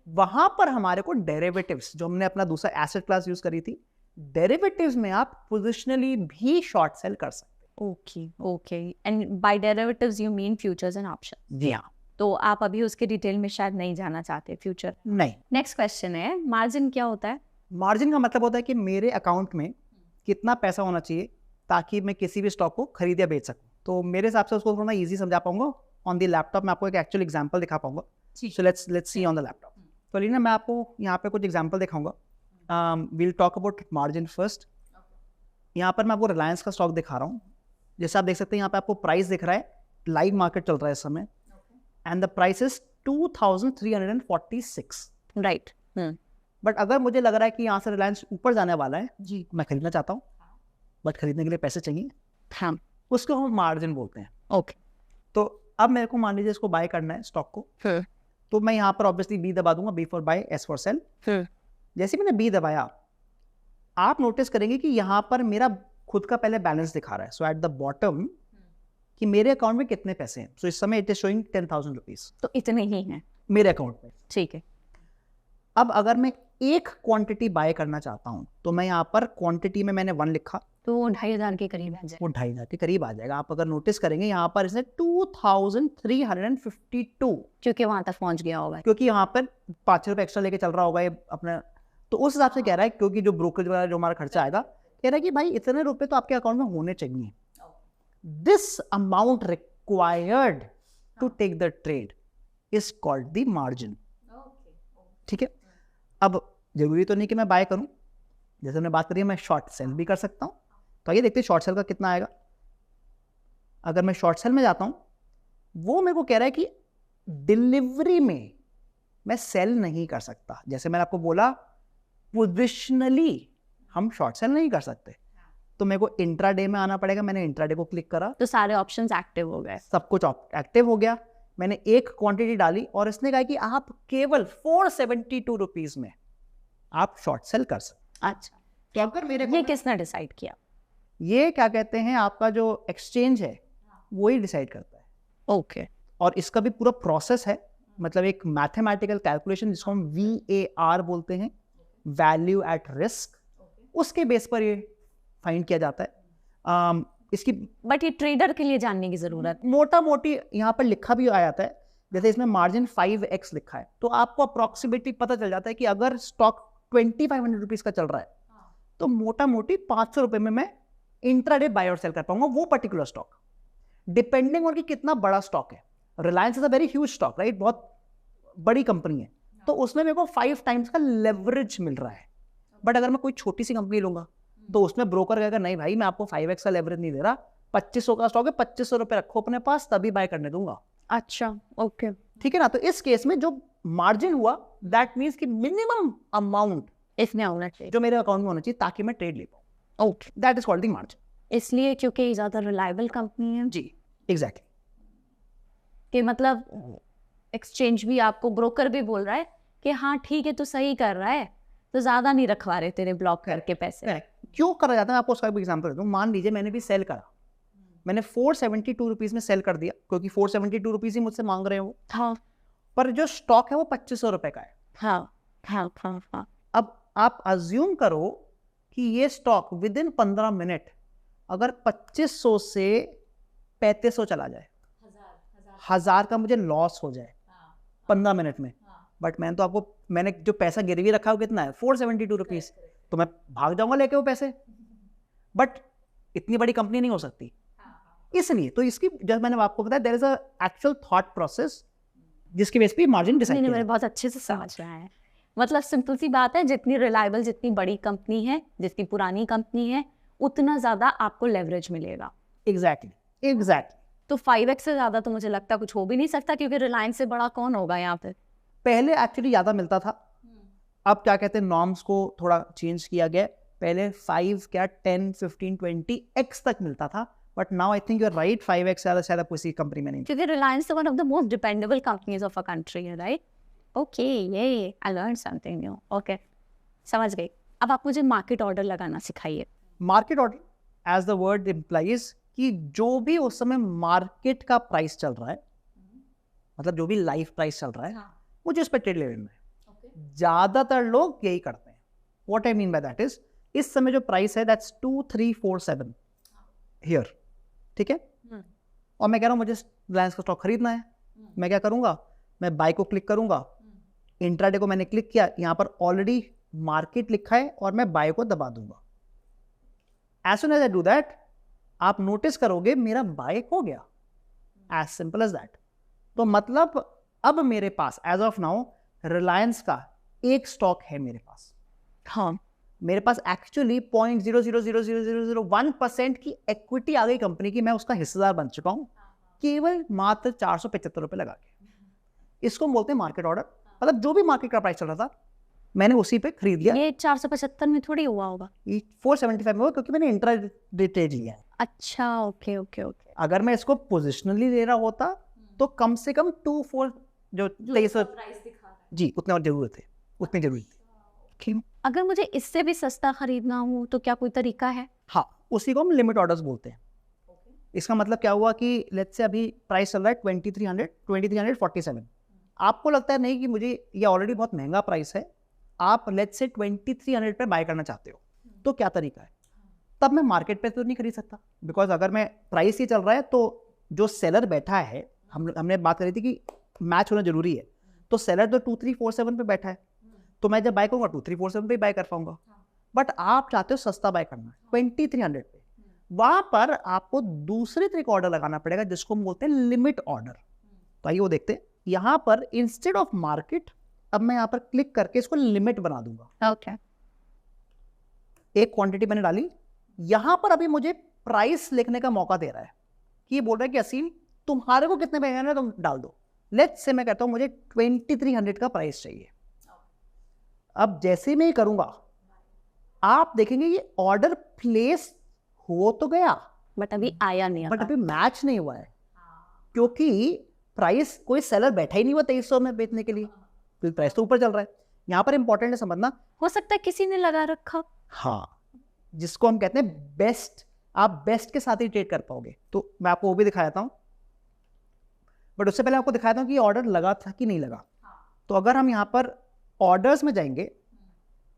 वहां पर हमारे को डेरिवेटिव्स, जो हमने अपना दूसरा एसेट क्लास यूज करी थी, डेरिवेटिव्स में आप पोजिशनली भी शॉर्ट सेल कर सकते हैं। Okay okay. And by derivatives you mean futures and option? जी हाँ। तो आप अभी उसके डिटेल में शायद नहीं जाना चाहते, फ्यूचर नहीं। नेक्स्ट क्वेश्चन है, मार्जिन क्या होता है? मार्जिन का मतलब होता है कि मेरे अकाउंट में कितना पैसा होना चाहिए ताकि मैं किसी भी स्टॉक को खरीद या बेच सकूं। तो मेरे हिसाब से उसको थोड़ा इजी समझा पाऊंगा ऑन द लैपटॉप में, आपको एक एक्चुअल एग्जांपल दिखा पाऊंगा। So let's see on the laptop. तो लीना, मैं आपको यहाँ पे कुछ एग्जांपल दिखाऊंगा। We'll talk about margin first. यहाँ पर मैं आपको रिलायंस का स्टॉक दिखा रहा हूँ। जैसे आप देख सकते हैं यहाँ पे आपको प्राइस दिख रहा है, लाइव मार्केट चल रहा है इस समय, and the price is 2346। Right. But अगर मुझे लग रहा है कि यहाँ से रिलायंस ऊपर जाने वाला है जी, मैं खरीदना चाहता हूँ, बट खरीदने के लिए पैसे चाहिए, हाँ, उसको हम मार्जिन बोलते हैं। ओके। तो अब मेरे को मान लीजिए इसको बाय करना है स्टॉक को, तो मैं यहाँ पर ऑब्वियसली बी दबा दूंगा, B for buy, S for sell. जैसे मैंने बी दबाया, आप नोटिस करेंगे कि यहाँ पर मेरा खुद का पहले बैलेंस दिखा रहा है। सो एट द बॉटम कि मेरे अकाउंट में कितने पैसे हैं। सो इस समय इट इज शोइंग 10,000 रुपीज, तो इतने ही हैं मेरे अकाउंट में। ठीक है। अब अगर मैं एक क्वांटिटी बाय करना चाहता हूं, तो मैं यहाँ पर क्वांटिटी में मैंने 1 लिखा, तो 2,500 के करीब आ जाए। वो 2,500 के करीब आ जाएगा। आप अगर नोटिस करेंगे यहाँ पर इसने 2,352, क्योंकि वहां तक पहुंच गया होगा। क्योंकि यहाँ पर 5 रुपए एक्स्ट्रा लेके चल रहा होगा ये अपना, तो उस हिसाब से कह रहा है, क्योंकि जो ब्रोकरेज वगैरह जो हमारा खर्चा आएगा, कह रहा है कि भाई इतने रुपए तो आपके अकाउंट में होने चाहिए। This amount required to take the trade is called the margin. ठीक है। अब जरूरी तो नहीं कि मैं बाय करूं, जैसे हमने बात करी है, मैं शॉर्ट सेल भी कर सकता हूं। तो आइए देखते हैं शॉर्ट सेल का कितना आएगा। अगर मैं शॉर्ट सेल में जाता हूं, वो मेरे को कह रहा है कि डिलीवरी में मैं सेल नहीं कर सकता। जैसे मैंने आपको बोला, पोजिशनली हम शॉर्ट सेल नहीं कर सकते, तो मेरे को इंट्राडे में आना पड़ेगा। मैंने इंट्राडे को क्लिक करा, तो सारे ऑप्शंस एक्टिव हो गए, सब कुछ एक्टिव हो गया। मैंने एक क्वांटिटी डाली और इसने कहा कि आप केवल 472 रुपीज में आप शॉर्ट सेल कर सकते। अच्छा, तो अगर मेरे ये किसने डिसाइड किया? ये क्या कहते हैं, आपका जो एक्सचेंज है वो ही डिसाइड करता है। ओके। और इसका भी पूरा प्रोसेस है, मतलब एक मैथमेटिकल कैलकुलेशन जिसको हम VAR बोलते हैं, वैल्यू एट रिस्क, उसके बेस पर ये फाइंड किया जाता है। इसकी बट ये ट्रेडर के लिए जानने की जरूरत। मोटा मोटी यहाँ पर लिखा भी आ जाता है, जैसे इसमें मार्जिन 5x लिखा है, तो आपको अप्रोक्सीमेटली पता चल जाता है कि अगर स्टॉक 2500 रुपीज का चल रहा है, तो मोटा मोटी 500 रुपए में मैं इंट्राडे बाय और सेल कर पाऊंगा वो पर्टिकुलर स्टॉक, डिपेंडिंग ऑन कि कितना बड़ा स्टॉक है। Reliance is a very huge stock, right, बहुत बड़ी कंपनी है, तो उसमें मेरे को 5 टाइम्स का लेवरेज मिल रहा है। बट अगर मैं कोई छोटी सी कंपनी लूंगा तो उसमें ब्रोकर कहेगा नहीं भाई मैं आपको 5x का लेवरेज नहीं दे रहा, 2500 का स्टॉक है, 2500 रुपए रखो अपने पास तभी बाय करने दूंगा। अच्छा, ओके, ठीक है ना। तो इस केस में जो मार्जिन हुआ दैट मीन्स कि मिनिमम अमाउंट इसमें होना चाहिए जो मेरे अकाउंट में होना चाहिए ताकि मैं ट्रेड ले पाऊँ। Okay, that is called the margin. इसलिए क्योंकि ये ज़्यादा रिलायबल कंपनी है जी एग्जैक्टली। कि मतलब एक्सचेंज भी आपको, ब्रोकर भी बोल रहा है कि हाँ ठीक है तू सही कर रहा है, तो ज़्यादा नहीं रखवा रहे तेरे ब्लॉक करके पैसे। क्यों करा जाता है, आपको उसका भी एग्जाम्पल देता हूँ। मान लीजिए मैंने भी सेल करा, मैंने 472 रुपीज में सेल कर दिया क्योंकि 472 रुपीज ही मुझसे मांग रहे हो, हाँ पर जो स्टॉक है वो 2500 रुपए का है। हाँ हाँ हाँ हाँ। अब आप अज्यूम करो कि ये स्टॉक विद इन 15 मिनट अगर 2500 से 3500 चला जाए, 1000 का मुझे लॉस हो जाए 15 मिनट में, बट मैंने जो पैसा गिरवी रखा है कितना है 472 रुपीज, तो मैं भाग जाऊंगा लेके वो पैसे। बट इतनी बड़ी कंपनी नहीं हो सकती, इसलिए तो इसकी जब मैंने आपको बताया there is a actual thought process जिसकी बेस पे मार्जिन डिसाइड नहीं, किया मेरे बहुत अच्छे से समझ रहा है। मतलब सिंपल सी बात है, जितनी रिलायबल, जितनी बड़ी कंपनी है, जितनी पुरानी कंपनी है, उतना ज़्यादा आपको लेवरेज मिलेगा। एग्जैक्टली। तो 5x से ज़्यादा तो मुझे लगता कुछ हो भी नहीं सकता, क्योंकि रिलायंस से बड़ा कौन होगा यहाँ पे। पहले एक्चुअली ज़्यादा मिलता था, अब क्या कहते हैं नॉर्म्स को थोड़ा चेंज किया गया। पहले 5 क्या 10 15 20x तक मिलता था, but now I think you are right 5x ज़्यादा शायद किसी कंपनी में नहीं। क्योंकि Reliance one of the most dependable companies of a country है, राइट। ओके, ये I learn something new. Okay, समझ गई। अब आप मुझे मार्केट ऑर्डर लगाना सिखाइए। Market order as the word implies कि जो भी उस समय मार्केट का प्राइस चल रहा है, मतलब जो भी लाइव प्राइस चल रहा है, मुझे उस पर ट्रेड ले लेना है। ज्यादातर लोग यही करते हैं। What I mean by that is, इस समय जो प्राइस है दैट्स 2347 हियर, ठीक है, और मैं कह रहा हूं मुझे रिलायंस का स्टॉक खरीदना है। मैं क्या करूंगा, मैं बाय को क्लिक करूंगा, इंट्राडे को मैंने क्लिक किया, यहां पर ऑलरेडी मार्केट लिखा है और मैं बाय को दबा दूंगा। As soon as I do that आप नोटिस करोगे मेरा बाय हो गया, एज सिंपल एज दैट। तो मतलब अब मेरे पास एज ऑफ नाउ रिलायंस का एक स्टॉक है मेरे पास। हाँ, मेरे पास एक्चुअली 0.000001% की इक्विटी आ गई कंपनी की, मैं उसका हिस्सेदार बन चुका हूं केवल मात्र 475 रुपए लगा के। इसको बोलते हैं मार्केट ऑर्डर। मतलब जो भी मार्केट का प्राइस चल रहा था मैंने उसी पे खरीद लिया। ये 475 में थोड़ी हुआ होगा, ये 475 में हुआ क्योंकि मैंने इंट्राडे ट्रेड लिया है। अच्छा, ओके ओके ओके। अगर मैं इसको पोजिशनली ले रहा होता तो कम से कम 24 जो जी उतने और जरूरत है, उतनी जरूरत थी। अगर मुझे इससे भी सस्ता खरीदना हो तो क्या कोई तरीका है? हाँ, उसी को हम लिमिट ऑर्डर्स बोलते हैं। इसका मतलब क्या हुआ कि लेट्स से अभी प्राइस चल रहा है 2347, आपको लगता है नहीं कि मुझे ये ऑलरेडी बहुत महंगा प्राइस है, आप लेट्स से 2300 पे बाय करना चाहते हो, तो क्या तरीका है? तब मैं मार्केट पे तो नहीं खरीद सकता, बिकॉज अगर मैं प्राइस ही चल रहा है तो जो सेलर बैठा है, हमने बात करी थी कि मैच होना जरूरी है, तो सेलर तो 2347 पे बैठा है, तो मैं जब बाय करूंगा 2347 पे बाय कर पाऊंगा। बट आप चाहते हो सस्ता बाय करना 2300 पे, वहां पर आपको दूसरे तरीके ऑर्डर लगाना पड़ेगा जिसको हम बोलते हैं लिमिट ऑर्डर। तो आइए वो देखते हैं। यहाँ पर इंस्टेड ऑफ मार्केट अब मैं यहाँ पर क्लिक करके इसको लिमिट बना दूंगा। ओके, एक क्वांटिटी मैंने डाली, यहाँ पर अभी मुझे प्राइस लिखने का मौका दे रहा है कि ये बोल रहा है कि असीम तुम्हारे को कितने महंगे हैं तुम डाल दो। लेट्स से मैं कहता हूं मुझे 2300 का प्राइस चाहिए। अब जैसे मैं ये करूंगा आप देखेंगे ये ऑर्डर प्लेस हो तो गया, बट अभी आया नहीं, बट अभी मैच नहीं हुआ है क्योंकि प्राइस कोई सेलर बैठा ही नहीं हुआ 2300 में बेचने के लिए, तो प्राइस तो ऊपर चल रहा है। यहाँ पर इंपॉर्टेंट है समझना, हो सकता है किसी ने लगा रखा। हाँ, जिसको हम कहते हैं बेस्ट, आप बेस्ट के साथ ही ट्रेड कर पाओगे। तो मैं आपको वो भी दिखा देता हूं, बट उससे पहले आपको दिखाता हूं कि ऑर्डर लगा था कि नहीं लगा। तो अगर हम यहाँ पर ऑर्डर्स में जाएंगे,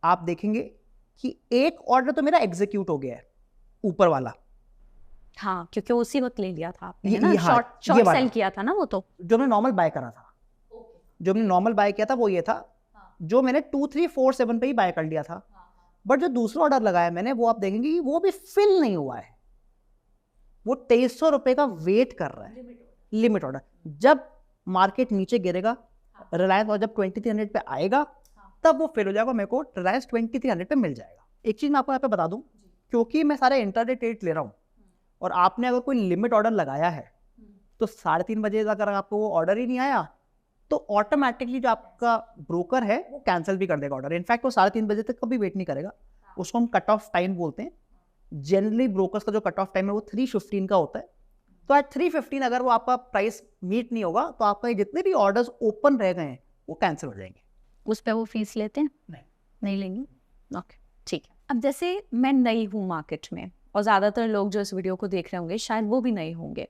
आप देखेंगे कि एक ऑर्डर तो मेरा एग्जीक्यूट हो गया है, ऊपर वाला। हाँ, क्योंकि उसी वक्त ले लिया था आपने, ये- है ना? ये हाँ, शॉर्ट ये वाला। सेल किया था ना वो। तो जो मैंने नॉर्मल बाय करा था, जो मैंने नॉर्मल बाय किया था वो ये था जो मैंने 2347 पे ही बाय कर लिया था, बट जो दूसरा ऑर्डर लगाया मैंने वो आप देखेंगे कि वो भी फिल नहीं हुआ है, वो 2300 रुपए का वेट कर रहा है, लिमिट ऑर्डर। जब मार्केट नीचे गिरेगा रिलायंस और जब 2300 पे आएगा तब वो फिल हो जाएगा, मेरे को रिलायंस 2300 पे मिल जाएगा। एक चीज मैं आपको यहाँ पे बता दूं, क्योंकि मैं सारे इंट्राडे ट्रेड ले रहा हूँ और आपने अगर कोई लिमिट ऑर्डर लगाया है तो 3:30 बजे अगर आपको वो ऑर्डर ही नहीं आया तो ऑटोमेटिकली जो आपका ब्रोकर है वो कैंसिल भी कर देगा ऑर्डर। इनफैक्ट वो 3:30 बजे तक कभी वेट नहीं करेगा, उसको हम कट ऑफ टाइम बोलते हैं। जनरली ब्रोकर्स का जो कट ऑफ टाइम है वो 3:15 का होता है। तो एट 3:15 अगर वो आपका प्राइस मीट नहीं होगा तो आपका जितने भी ऑर्डर्स ओपन रह गए हैं वो कैंसिल हो जाएंगे। उस पर वो फीस लेते हैं? नहीं लेंगे। ओके, ठीक है। अब जैसे मैं नई हूँ मार्केट में और ज़्यादातर लोग जो इस वीडियो को देख रहे होंगे शायद वो भी नए होंगे,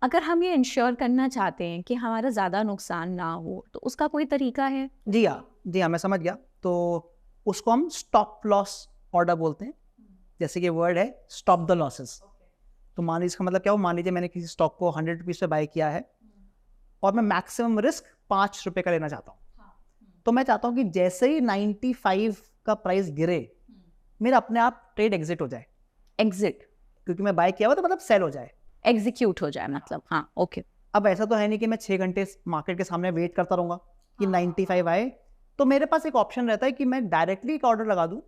अगर हम ये इंश्योर करना चाहते हैं कि हमारा ज़्यादा नुकसान ना हो तो उसका कोई तरीका है? जी हाँ, मैं समझ गया। तो उसको हम स्टॉप लॉस ऑर्डर बोलते हैं, जैसे कि वर्ड है स्टॉप द लॉसेस। तो मान लीजिए इसका मतलब क्या हो, मान लीजिए मैंने किसी स्टॉक को 100 रुपीज़ पे बाय किया है और मैं मैक्सिमम रिस्क 5 रुपये का लेना चाहता हूँ, तो मैं चाहता हूँ कि जैसे ही 95 का प्राइस गिरे मेरा अपने आप ट्रेड एग्जिट हो जाए। एग्जिट क्योंकि मैं बाय किया हुआ तो मतलब सेल हो जाए, एग्जीक्यूट हो जाए मतलब। हाँ, ओके। अब ऐसा तो है नहीं कि मैं 6 घंटे मार्केट के सामने वेट करता रहूंगा कि 95 आए। तो मेरे पास एक ऑप्शन रहता है कि मैं डायरेक्टली एक ऑर्डर लगा दूं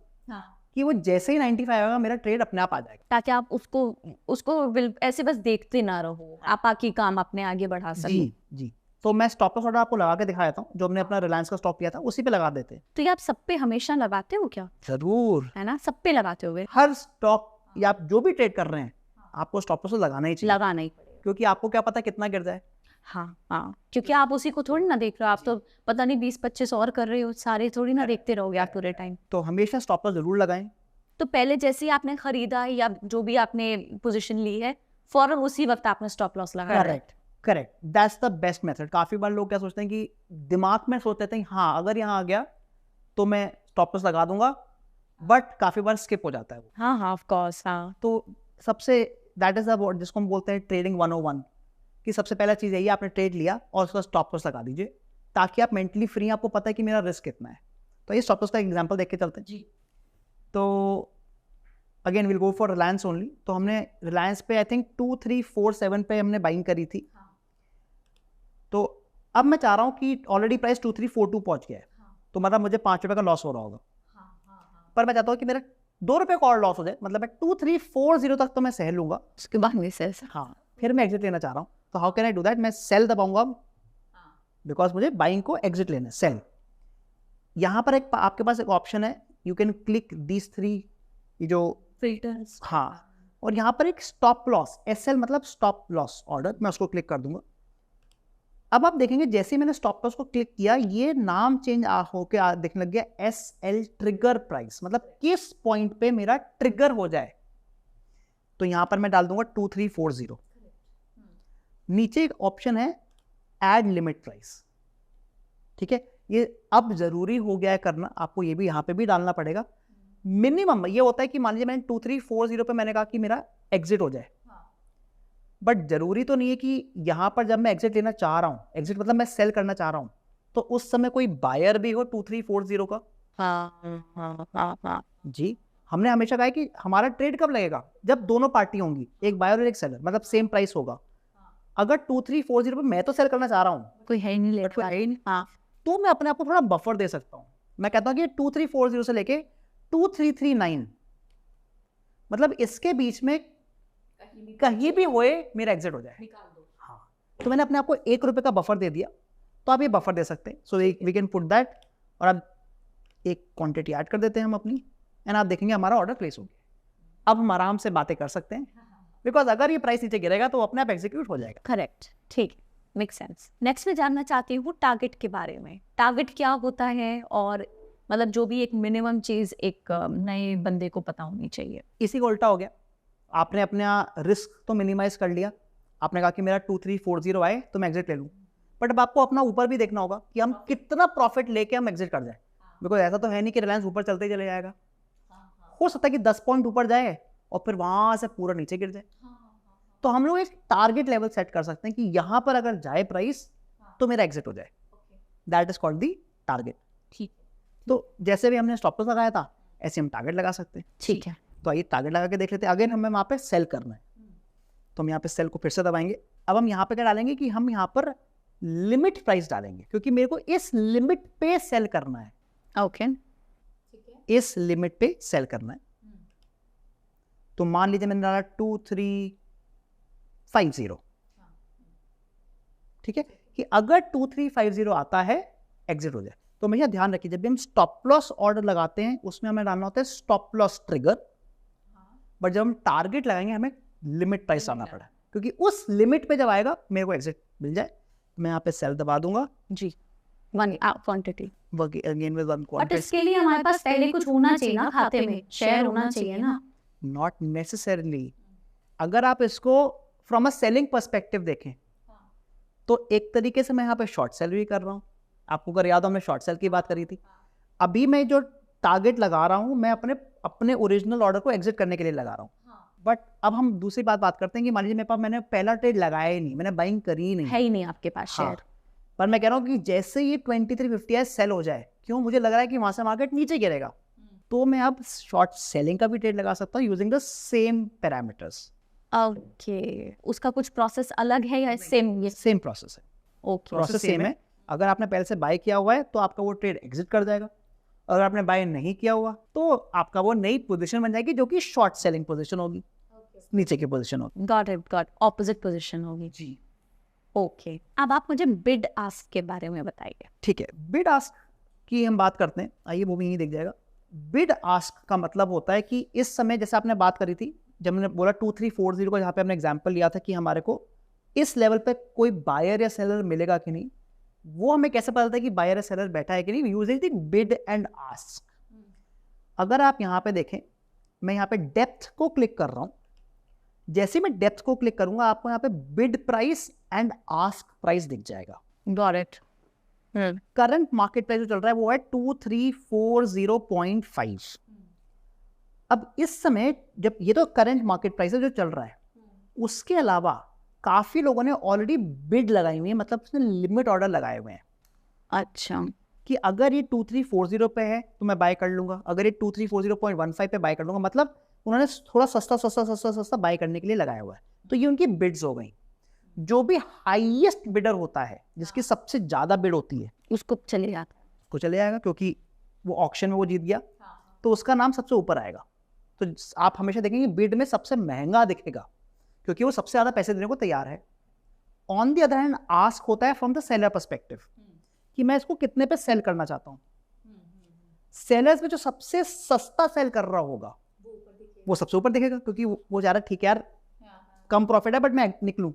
कि वो जैसे ही 95 आएगा मेरा ट्रेड अपने आप आ जाएगा, ताकि आप उसको ऐसे बस देखते ना रहो, आप बाकी काम अपने आगे बढ़ा सको। जी। तो मैं स्टॉप लॉस ऑर्डर आपको लगा के दिखा देता हूँ, जो हमने अपना रिलायंस का स्टॉक लिया था उसी पे लगा देते हैं। तो ये आप सब पे हमेशा लगाते हो क्या? जरूर, है ना, सब पे लगाते हो? हर स्टॉक या आप जो भी ट्रेड कर रहे हैं आपको स्टॉप लॉस लगाना ही चाहिए, लगाना ही पड़ेगा, क्योंकि आपको क्या पता कितना गिर जाए। हाँ, क्योंकि आप उसी को थोड़ी ना देख रहे हो, आप तो पता नहीं 20-25 और कर रहे हो, सारे थोड़ी ना देखते रहोगे आप पूरे टाइम। तो हमेशा स्टॉप लॉस जरूर लगाएं। तो पहले जैसे ही आपने खरीदा या जो भी आपने पोजीशन ली है फौरन उसी वक्त आपने स्टॉप लॉस लगाया। Correct, that's the best method. काफी बार लोग क्या सोचते हैं कि दिमाग में सोचते हैं हाँ अगर यहाँ आ गया तो मैं स्टॉप लॉस लगा दूंगा, बट काफी बार स्किप हो जाता है वो। हाँ, ऑफ कोर्स। हाँ, तो सबसे दैट इज द जिसको हम बोलते हैं ट्रेडिंग 101 कि सबसे पहला चीज यही, आपने ट्रेड लिया और उसका स्टॉप लॉस लगा दीजिए ताकि आप मेंटली फ्री हैं, आपको पता है कि मेरा रिस्क कितना है। तो ये स्टॉप लॉस का एग्जांपल देख के चलते हैं जी। तो again will go for Reliance only. तो हमने रिलायंस पे आई थिंक 2347 पे हमने बाइंग करी थी। तो अब मैं चाह रहा हूँ कि ऑलरेडी प्राइस 2342 पहुंच गया है, तो मतलब मुझे 5 रुपये का लॉस हो रहा होगा, पर मैं चाहता हूँ कि मेरा 2 रुपये का और लॉस हो जाए, मतलब मैं 2340 तक तो मैं सह लूंगा, उसके बाद में सेल। हाँ, फिर मैं एग्जिट लेना चाह रहा हूँ। तो how can I do that? मैं सेल दबाऊंगा बिकॉज मुझे बाइंग को एग्जिट लेना है, सेल। यहाँ पर एक आपके पास एक ऑप्शन है, यू कैन क्लिक दीज 3 जो फिल्टर्स। हाँ, और यहाँ पर एक स्टॉप लॉस, SL मतलब स्टॉप लॉस ऑर्डर, मैं उसको क्लिक कर दूंगा। अब आप देखेंगे जैसे ही मैंने स्टॉप लॉस को क्लिक किया ये नाम चेंज होके दिखने लग गया SL ट्रिगर प्राइस, मतलब किस पॉइंट पे मेरा ट्रिगर हो जाए। तो यहां पर मैं डाल दूंगा 2340। नीचे एक ऑप्शन है ऐड लिमिट प्राइस, ठीक है। ये अब जरूरी हो गया है करना, आपको ये भी यहां पे भी डालना पड़ेगा। मिनिमम ये होता है कि मान लीजिए मैंने 2340 पे मैंने कहा कि मेरा एग्जिट हो जाए, बट जरूरी तो नहीं है कि यहां पर जब मैं एग्जिट लेना चाह रहा हूं, एग्जिट मतलब मैं सेल करना चाह रहा हूं, तो उस समय कोई बायर भी हो 2340 का। हाँ। जी, हमने हमेशा कहा है कि हमारा ट्रेड कब लगेगा? जब दोनों पार्टी होंगी, एक बायर और एक सेलर, मतलब सेम प्राइस होगा। अगर 2340 पे मैं तो सेल करना चाह रहा हूं, कोई है नहीं लेता, तो मैं अपने आप को थोड़ा बफर दे सकता हूं। मैं कहता हूं कि 2340 से लेके 2339, मतलब इसके बीच में कहीं भी होए मेरा एग्जिट हो जाए। हाँ, तो मैंने अपने आप को 1 रुपये का बफर दे दिया, तो आप ये बफर दे सकते हैं। So we can put that, और अब एक क्वांटिटी ऐड कर देते हैं हम अपनी, एंड आप देखेंगे हमारा ऑर्डर प्लेस हो गया। अब हम आराम से बातें कर सकते हैं, बिकॉज अगर ये प्राइस नीचे गिरेगा तो अपने आप एग्जीक्यूट हो जाएगा। करेक्ट, ठीक, मेक सेंस। नेक्स्ट मैं जानना चाहती हूँ टारगेट के बारे में। टारगेट क्या होता है, और मतलब जो भी एक मिनिमम चीज एक नए बंदे को पता होनी चाहिए। इसी को उल्टा हो गया, आपने अपना रिस्क तो मिनिमाइज कर लिया, आपने कहा कि मेरा 2340 आए तो मैं एग्जिट ले लूँ, बट अब आपको अपना ऊपर भी देखना होगा कि हम कितना प्रॉफिट लेके हम एग्जिट कर जाए। बिकॉज ऐसा तो है नहीं कि रिलायंस ऊपर चलते ही चले जाएगा, हो सकता है कि 10 पॉइंट ऊपर जाए और फिर वहां से पूरा नीचे गिर जाए। तो हम लोग एक टारगेट लेवल सेट कर सकते हैं कि यहां पर अगर जाए प्राइस तो मेरा एग्जिट हो जाए, that is called the target. ठीक, तो जैसे भी हमने स्टॉप लॉस लगाया था ऐसे हम टारगेट लगा सकते हैं। ठीक है। तो आइए टारगेट लगा के देख लेते हैं। अगेन हमें वहाँ पे सेल करना है, तो हम यहाँ पे सेल को फिर से दबाएंगे। अब हम यहाँ पे क्या डालेंगे कि हम यहाँ पर लिमिट प्राइस डालेंगे, क्योंकि मेरे को इस लिमिट पे सेल करना है। ओके, इस लिमिट पे सेल करना है। तो मान लीजिए मैंने डाला 2350, ठीक है, कि अगर 2350 आता है एग्जिट हो जाए। तो हमेशा ध्यान रखिए जब भी हम स्टॉप लॉस ऑर्डर लगाते हैं उसमें हमें डालना होता है स्टॉप लॉस ट्रिगर, बट जब हम टारगेट लगाएंगे हमें लिमिट प्राइस डालना पड़ा, क्योंकि उस लिमिट पे जब आएगा मेरे को एग्जिट मिल जाए। मैं यहाँ पे सेल दबा दूंगा जी, one quantity. Again with one but quantity. इसके लिए हमारे पास पहले कुछ होना चाहिए ना, खाते में शेयर होना चाहिए ना। Not necessarily. अगर आप इसको फ्रॉम अ सेलिंग पर्सपेक्टिव देखें तो एक तरीके से मैं यहाँ पे शॉर्ट सेल भी कर रहा हूँ। आपको अगर याद हो हमने शॉर्ट सेल की बात करी थी। अभी मैं जो टारगेट लगा रहा हूँ मैं अपने ओरिजिनल ऑर्डर को एग्जिट करने के लिए लगा रहा हूँ। बट अब हम दूसरी बात करते हैं कि मान लीजिए मेरे पास मैंने पहला ट्रेड लगाया ही नहीं, मैंने बाइंग करी ही नहीं, है ही नहीं आपके पास शेयर। हाँ, पर मैं कह रहा हूँ कि जैसे ये 2350 सेल हो जाए, क्यों मुझे लग रहा है कि वहां से मार्केट नीचे गिरेगा, तो मैं अब शॉर्ट सेलिंग का भी ट्रेड लगा सकता हूँ using the same parameters. Okay, उसका कुछ प्रोसेस अलग है या सेम? ये सेम प्रोसेस है। ओके, प्रोसेस सेम है। अगर आपने पहले से बाय किया हुआ है तो आपका वो ट्रेड एग्जिट कर जाएगा। अगर आपने बाय नहीं किया हुआ तो आपका वो नई पोजीशन बन जाएगी जो कि शॉर्ट सेलिंग पोजीशन होगी, नीचे की पोजीशन होगी। Got it, got, opposite position होगी जी। ओके, अब आप मुझे बिड आस्क के बारे में बताइए। ठीक है, बिड आस्क की हम बात करते हैं। आइए वो भी यहीं दिख जाएगा। बिड आस्क का मतलब होता है कि इस समय जैसे आपने बात करी थी, जब मैंने बोला 2340 को, जहाँ पे हमने एग्जांपल लिया था कि हमारे को इस लेवल पे कोई बायर या सेलर मिलेगा कि नहीं, वो हमें कैसे पता चलता है कि बायर या सेलर बैठा है कि नहीं? Using the bid and ask. अगर आप यहाँ पे देखें, मैं यहाँ पे डेप्थ को क्लिक कर रहा हूँ। जैसे मैं डेप्थ को क्लिक करूंगा आपको यहाँ पे bid price and ask price दिख जाएगा। Got it. Current market price जो चल रहा है वो है 2340.5। अब इस समय जब ये तो करंट मार्केट प्राइस है जो चल रहा है, उसके अलावा काफी लोगों ने ऑलरेडी बिड लगाई हुई है, मतलब उसने लिमिट ऑर्डर लगाए हुए हैं। अच्छा, कि अगर ये 2340 पे है तो मैं बाय कर लूंगा, अगर ये 2340.15 पे बाय कर लूंगा, मतलब उन्होंने थोड़ा सस्ता बाय करने के लिए लगाया हुआ है। तो ये उनकी बिड्स हो गई। जो भी हाईएस्ट बिडर होता है, जिसकी सबसे ज्यादा बिड होती है, उसको चले जाता है, उसको चले जाएगा, क्योंकि वो ऑक्शन में वो जीत गया, तो उसका नाम सबसे ऊपर आएगा। तो आप हमेशा देखेंगे बिड में सबसे महंगा दिखेगा, क्योंकि वो सबसे ज्यादा पैसे देने को तैयार है। On the other hand ask होता है फ्रॉम द सेलर पर्सपेक्टिव, कि मैं इसको कितने पे सेल करना चाहता हूँ। सेलर्स में जो सबसे सस्ता सेल कर रहा होगा वो सबसे ऊपर दिखेगा, क्योंकि वो जा रहा है ठीक है यार, कम प्रॉफिट है बट मैं निकलूं।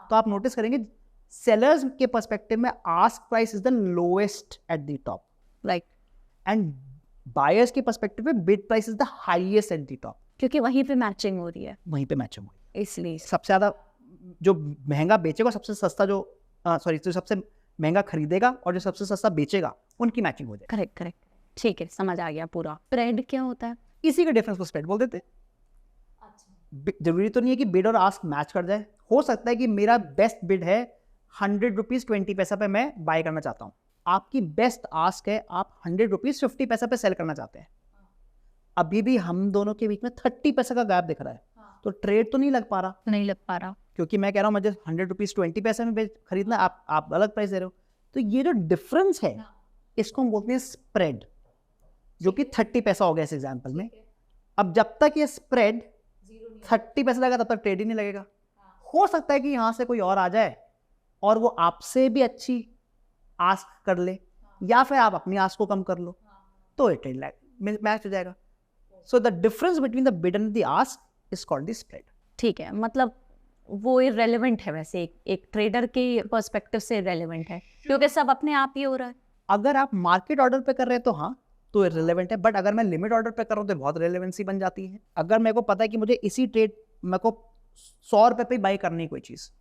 तो आप नोटिस करेंगे सेलर्स के पर्सपेक्टिव में ask price is the lowest at the top, right, and buyers के पर्सपेक्टिव में bid price is the highest at the top, क्योंकि वहीं पे मैचिंग हो रही है, वहीं पे मैचिंग हो रही है। इसलिए सबसे ज्यादा जो महंगा बेचेगा, सबसे सस्ता जो जो सबसे महंगा खरीदेगा और जो सबसे सस्ता बेचेगा, उनकी मैचिंग हो जाए। करेक्ट करेक्ट, ठीक है, समझ आ गया पूरा। स्प्रेड क्या होता है? इसी के डिफरेंस को स्प्रेड बोल देते हैं। जरूरी तो नहीं है कि बिड और आस्क मैच कर जाए। हो सकता है कि मेरा बेस्ट बिड है 100 रुपीज 20 पैसा पे मैं बाय करना चाहता हूँ, आपकी बेस्ट आस्क है आप 100 रुपीज 50 पैसा पे सेल करना चाहते हैं। अभी भी हम दोनों के बीच में 30 पैसा का गैप दिख रहा है, तो ट्रेड तो नहीं लग पा रहा, नहीं लग पा रहा, क्योंकि मैं कह रहा हूँ मुझे 100 रुपीज 20 पैसे में खरीदना, आप अलग प्राइस दे रहे हो। तो ये जो डिफरेंस है इसको हम बोलते हैं स्प्रेड, जो कि 30 पैसा हो गया इस एग्जाम्पल में। अब जब तक ये स्प्रेड 30 पैसा लगेगा तब तक ट्रेड ही नहीं लगेगा। हो सकता है कि यहां से कोई और आ जाए और वो आपसे भी अच्छी आस्क कर ले, या फिर आप अपनी आस्क को कम कर लो, तो ये ट्रेड मैच हो जाएगा। So the difference between the bid and the ask is called the spread. ठीक है, मतलब वो इररिलेवेंट है वैसे, एक ट्रेडर के पर्सपेक्टिव से इररिलेवेंट है, क्योंकि सब अपने आप ही हो रहा है। अगर आप मार्केट ऑर्डर पे कर रहे हैं तो हाँ, तो रिलेवेंट है, बट अगर मैं लिमिट ऑर्डर पे कर रहा हूँ तो बहुत रिलेवेंसी बन जाती है। अगर मेरे को पता है कि मुझे इसी ट्रेड मेरे को 100 रुपए पे बाई करनी है कोई चीज,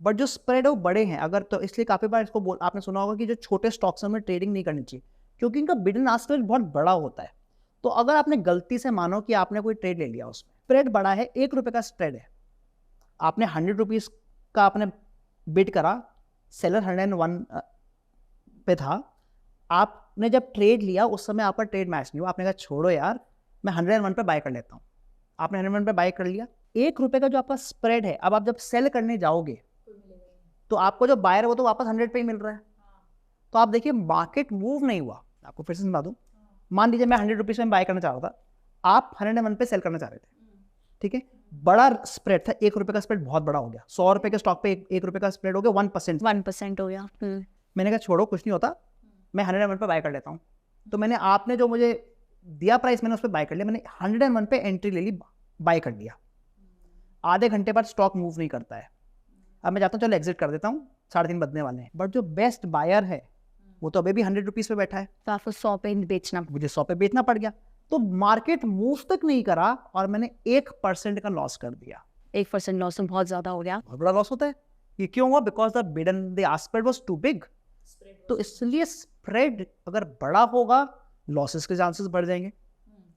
बट जो स्प्रेड है वो बड़े हैं, अगर तो इसलिए काफी बार इसको आपने सुना होगा कि जो छोटे स्टॉक्स में ट्रेडिंग नहीं करनी चाहिए, क्योंकि इनका बिड एंड आस्क बहुत बड़ा होता है। तो अगर आपने गलती से मानो कि आपने कोई ट्रेड ले लिया, उसमें स्प्रेड बड़ा है, 1 रुपए का स्प्रेड है, आपने 100 रुपीज का आपने बिड करा, सेलर 101 पे था, आप आपने जब ट्रेड लिया उस समय आपका ट्रेड मैच नहीं हुआ, आपने कहा छोड़ो यार मैं 101 पे बाय कर लेता हूँ, आपने 101 पे बाय कर लिया, ₹1 का जो आपका स्प्रेड है, अब आप जब सेल करने जाओगे तो आपको जो बायर है वो तो वापस 100 पे ही मिल रहा है। तो आप देखिए मार्केट मूव नहीं हुआ। आपको फिर से समझा दूं, मान लीजिए मैं 100 रुपीज़ में बाय करना चाह रहा था, आप 101 पे सेल करना चाह रहे थे, ठीक है, बड़ा स्प्रेड था, ₹1 का स्प्रेड बहुत बड़ा हो गया, ₹100 के स्टॉक पे ₹1 का स्प्रेड हो गया 1%। 1% हो गया। मैंने कहा छोड़ो कुछ नहीं होता, मैं 101 पे बाय कर लेता हूँ। तो मैंने आपने जो मुझे दिया प्राइस मैंने उस पर बाय कर लिया, मैंने 101 पे एंट्री ले ली, बाय कर लिया। आधे घंटे बाद स्टॉक मूव नहीं करता है, अब मैं चाहता हूँ चलो एग्जिट कर देता हूँ, 3:30 बजने वाले हैं, बट जो बेस्ट बायर है वो तो अभी भी 100 रुपीज़ पे बैठा है, तो आपको 100 पे बेचना, मुझे 100 पे बेचना पड़ गया। तो मार्केट मूव तक नहीं करा और मैंने 1% का लॉस कर दिया। 1% लॉस तो बहुत ज्यादा हो गया। बहुत बड़ा लॉस होता है। ये क्यों हुआ? Because the bid and the ask spread was too big. तो इसलिए स्प्रेड अगर बड़ा होगा लॉसेस के चांसेस बढ़ जाएंगे,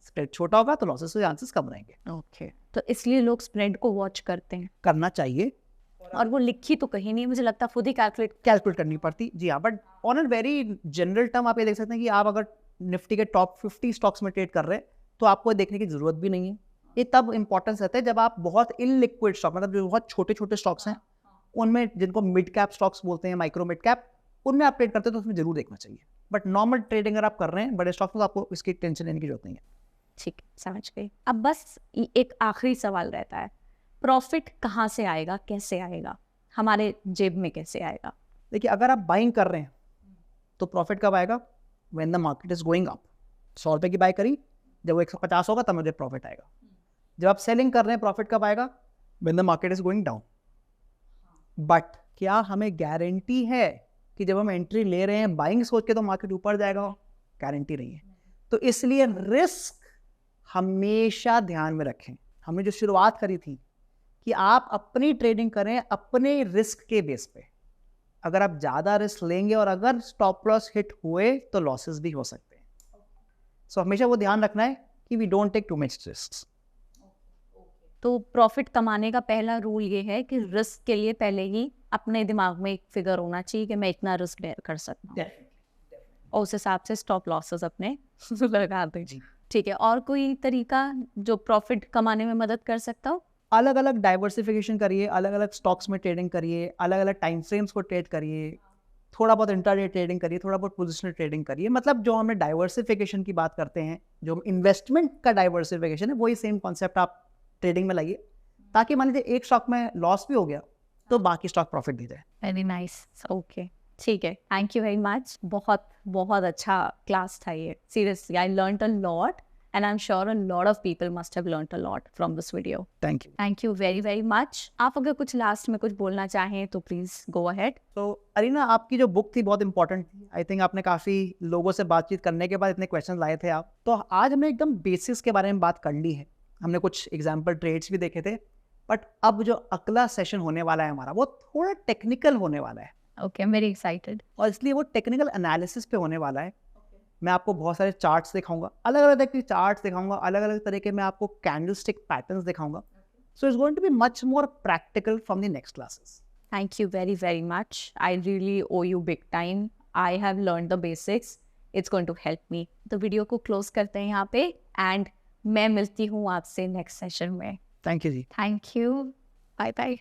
स्प्रेड छोटा होगा तो लॉसेस के चांसेस कम रहेंगे। ओके, तो इसलिए लोग स्प्रेड को वॉच करते हैं। करना चाहिए, और वो लिखी तो कहीं नहीं, मुझे लगता खुद ही कैलकुलेट करनी पड़ती। जी हाँ, but on a very general term आप ये देख सकते हैं कि आप अगर निफ्टी के टॉप 50 स्टॉक्स में ट्रेड कर रहे हैं तो आपको देखने की जरूरत भी नहीं है। ये तब इंपॉर्टेंस रहता है जब आप बहुत इनलिक्विड स्टॉक, मतलब जो बहुत छोटे छोटे स्टॉक्स हैं उनमें, जिनको मिड कैप स्टॉक्स बोलते हैं, माइक्रो मिड कैप, उनमें आप ट्रेड करते हैं तो उसमें जरूर देखना चाहिए। बट नॉर्मल ट्रेडिंग अगर आप कर रहे हैं बड़े स्टॉक्स में तो आपको इसकी टेंशन लेने की जरूरत नहीं है। ठीक, समझ गई। अब बस एक आखिरी सवाल रहता है, प्रॉफिट कहाँ से आएगा, कैसे आएगा, हमारे जेब में कैसे आएगा? देखिए, अगर आप बाइंग कर रहे हैं तो प्रॉफिट कब आएगा? When the market is going up. 100 रुपए की बाय करी, जब वो 150 होगा तब मुझे प्रॉफिट आएगा। जब आप सेलिंग कर रहे हैं प्रॉफिट कब आएगा? When the market is going down. But क्या हमें गारंटी है कि जब हम एंट्री ले रहे हैं बाइंग सोच के तो मार्केट ऊपर जाएगा? गारंटी नहीं है। तो इसलिए रिस्क हमेशा ध्यान में रखें। हमने जो शुरुआत करी थी कि आप अपनी ट्रेडिंग करें अपने रिस्क के बेस पे। अगर आप ज़्यादा रिस्क लेंगे और अगर स्टॉप लॉस हिट हुए तो लॉसेस भी हो सकते हैं। सो हमेशा वो ध्यान रखना है कि we don't take too much risk. तो प्रॉफिट कमाने का पहला रूल ये है कि रिस्क के लिए पहले ही अपने दिमाग में एक फिगर होना चाहिए कि मैं इतना रिस्क बेयर कर सकता हूँ, और उस हिसाब से स्टॉप लॉसेस अपने लगा दें। ठीक है, और कोई तरीका जो प्रॉफिट कमाने में मदद कर सकता हो? अलग अलग डाइवर्सिफिकेशन करिए, अलग अलग स्टॉक्स में ट्रेडिंग करिए, अलग अलग टाइम फ्रेम्स को ट्रेड करिए, थोड़ा बहुत इंट्राडे ट्रेडिंग करिए, थोड़ा बहुत पोजिशनल ट्रेडिंग करिए। मतलब जो हमें डाइवर्सिफिकेशन की बात करते हैं, जो इन्वेस्टमेंट का डाइवर्सिफिकेशन है, वही सेम कॉन्सेप्ट आप ट्रेडिंग में लाइए, ताकि मान लीजिए एक स्टॉक में लॉस भी हो गया तो बाकी स्टॉक प्रॉफिट दे जाए। वेरी नाइस, ओके, ठीक है, थैंक यू वेरी मच। बहुत बहुत अच्छा क्लास था ये, seriously I learned a lot and I'm sure a lot of people must have learned a lot from this video. Thank you very very much. आप अगर कुछ लास्ट में कुछ बोलना चाहें तो प्लीज गो अहेड। तो अरीना, आपकी जो बुक थी बहुत इंपॉर्टेंट थी। आई थिंक आपने काफ़ी लोगों से बातचीत करने के बाद इतने क्वेश्चन लाए थे आप, तो आज हमने एकदम बेसिक्स के बारे में बात कर ली है। हमने कुछ एग्जाम्पल ट्रेड्स भी देखे थे, बट अब जो अगला सेशन होने वाला है हमारा वो थोड़ा टेक्निकल होने वाला है। Okay, I am very excited. और इसलिए वो टेक्निकल एनालिसिस पे होने वाला है। मैं आपको बहुत सारे चार्ट्स दिखाऊंगा, अलग अलग तरह के चार्ट्स दिखाऊंगा, अलग अलग तरह के मैं आपको कैंडलस्टिक पैटर्न्स दिखाऊंगा। So it's going to be much more practical from the next classes. Thank you very very much. I really owe you big time. I have learned the basics, it's going to help me. तो video को close करते हैं यहाँ पे, and मैं मिलती हूँ आपसे नेक्स्ट सेशन में। थैंक यू जी। Thank you, bye bye.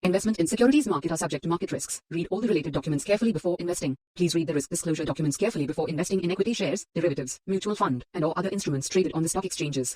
Investment in securities market are subject to market risks. Read all the related documents carefully before investing. Please read the risk disclosure documents carefully before investing in equity shares, derivatives, mutual fund, and or other instruments traded on the stock exchanges.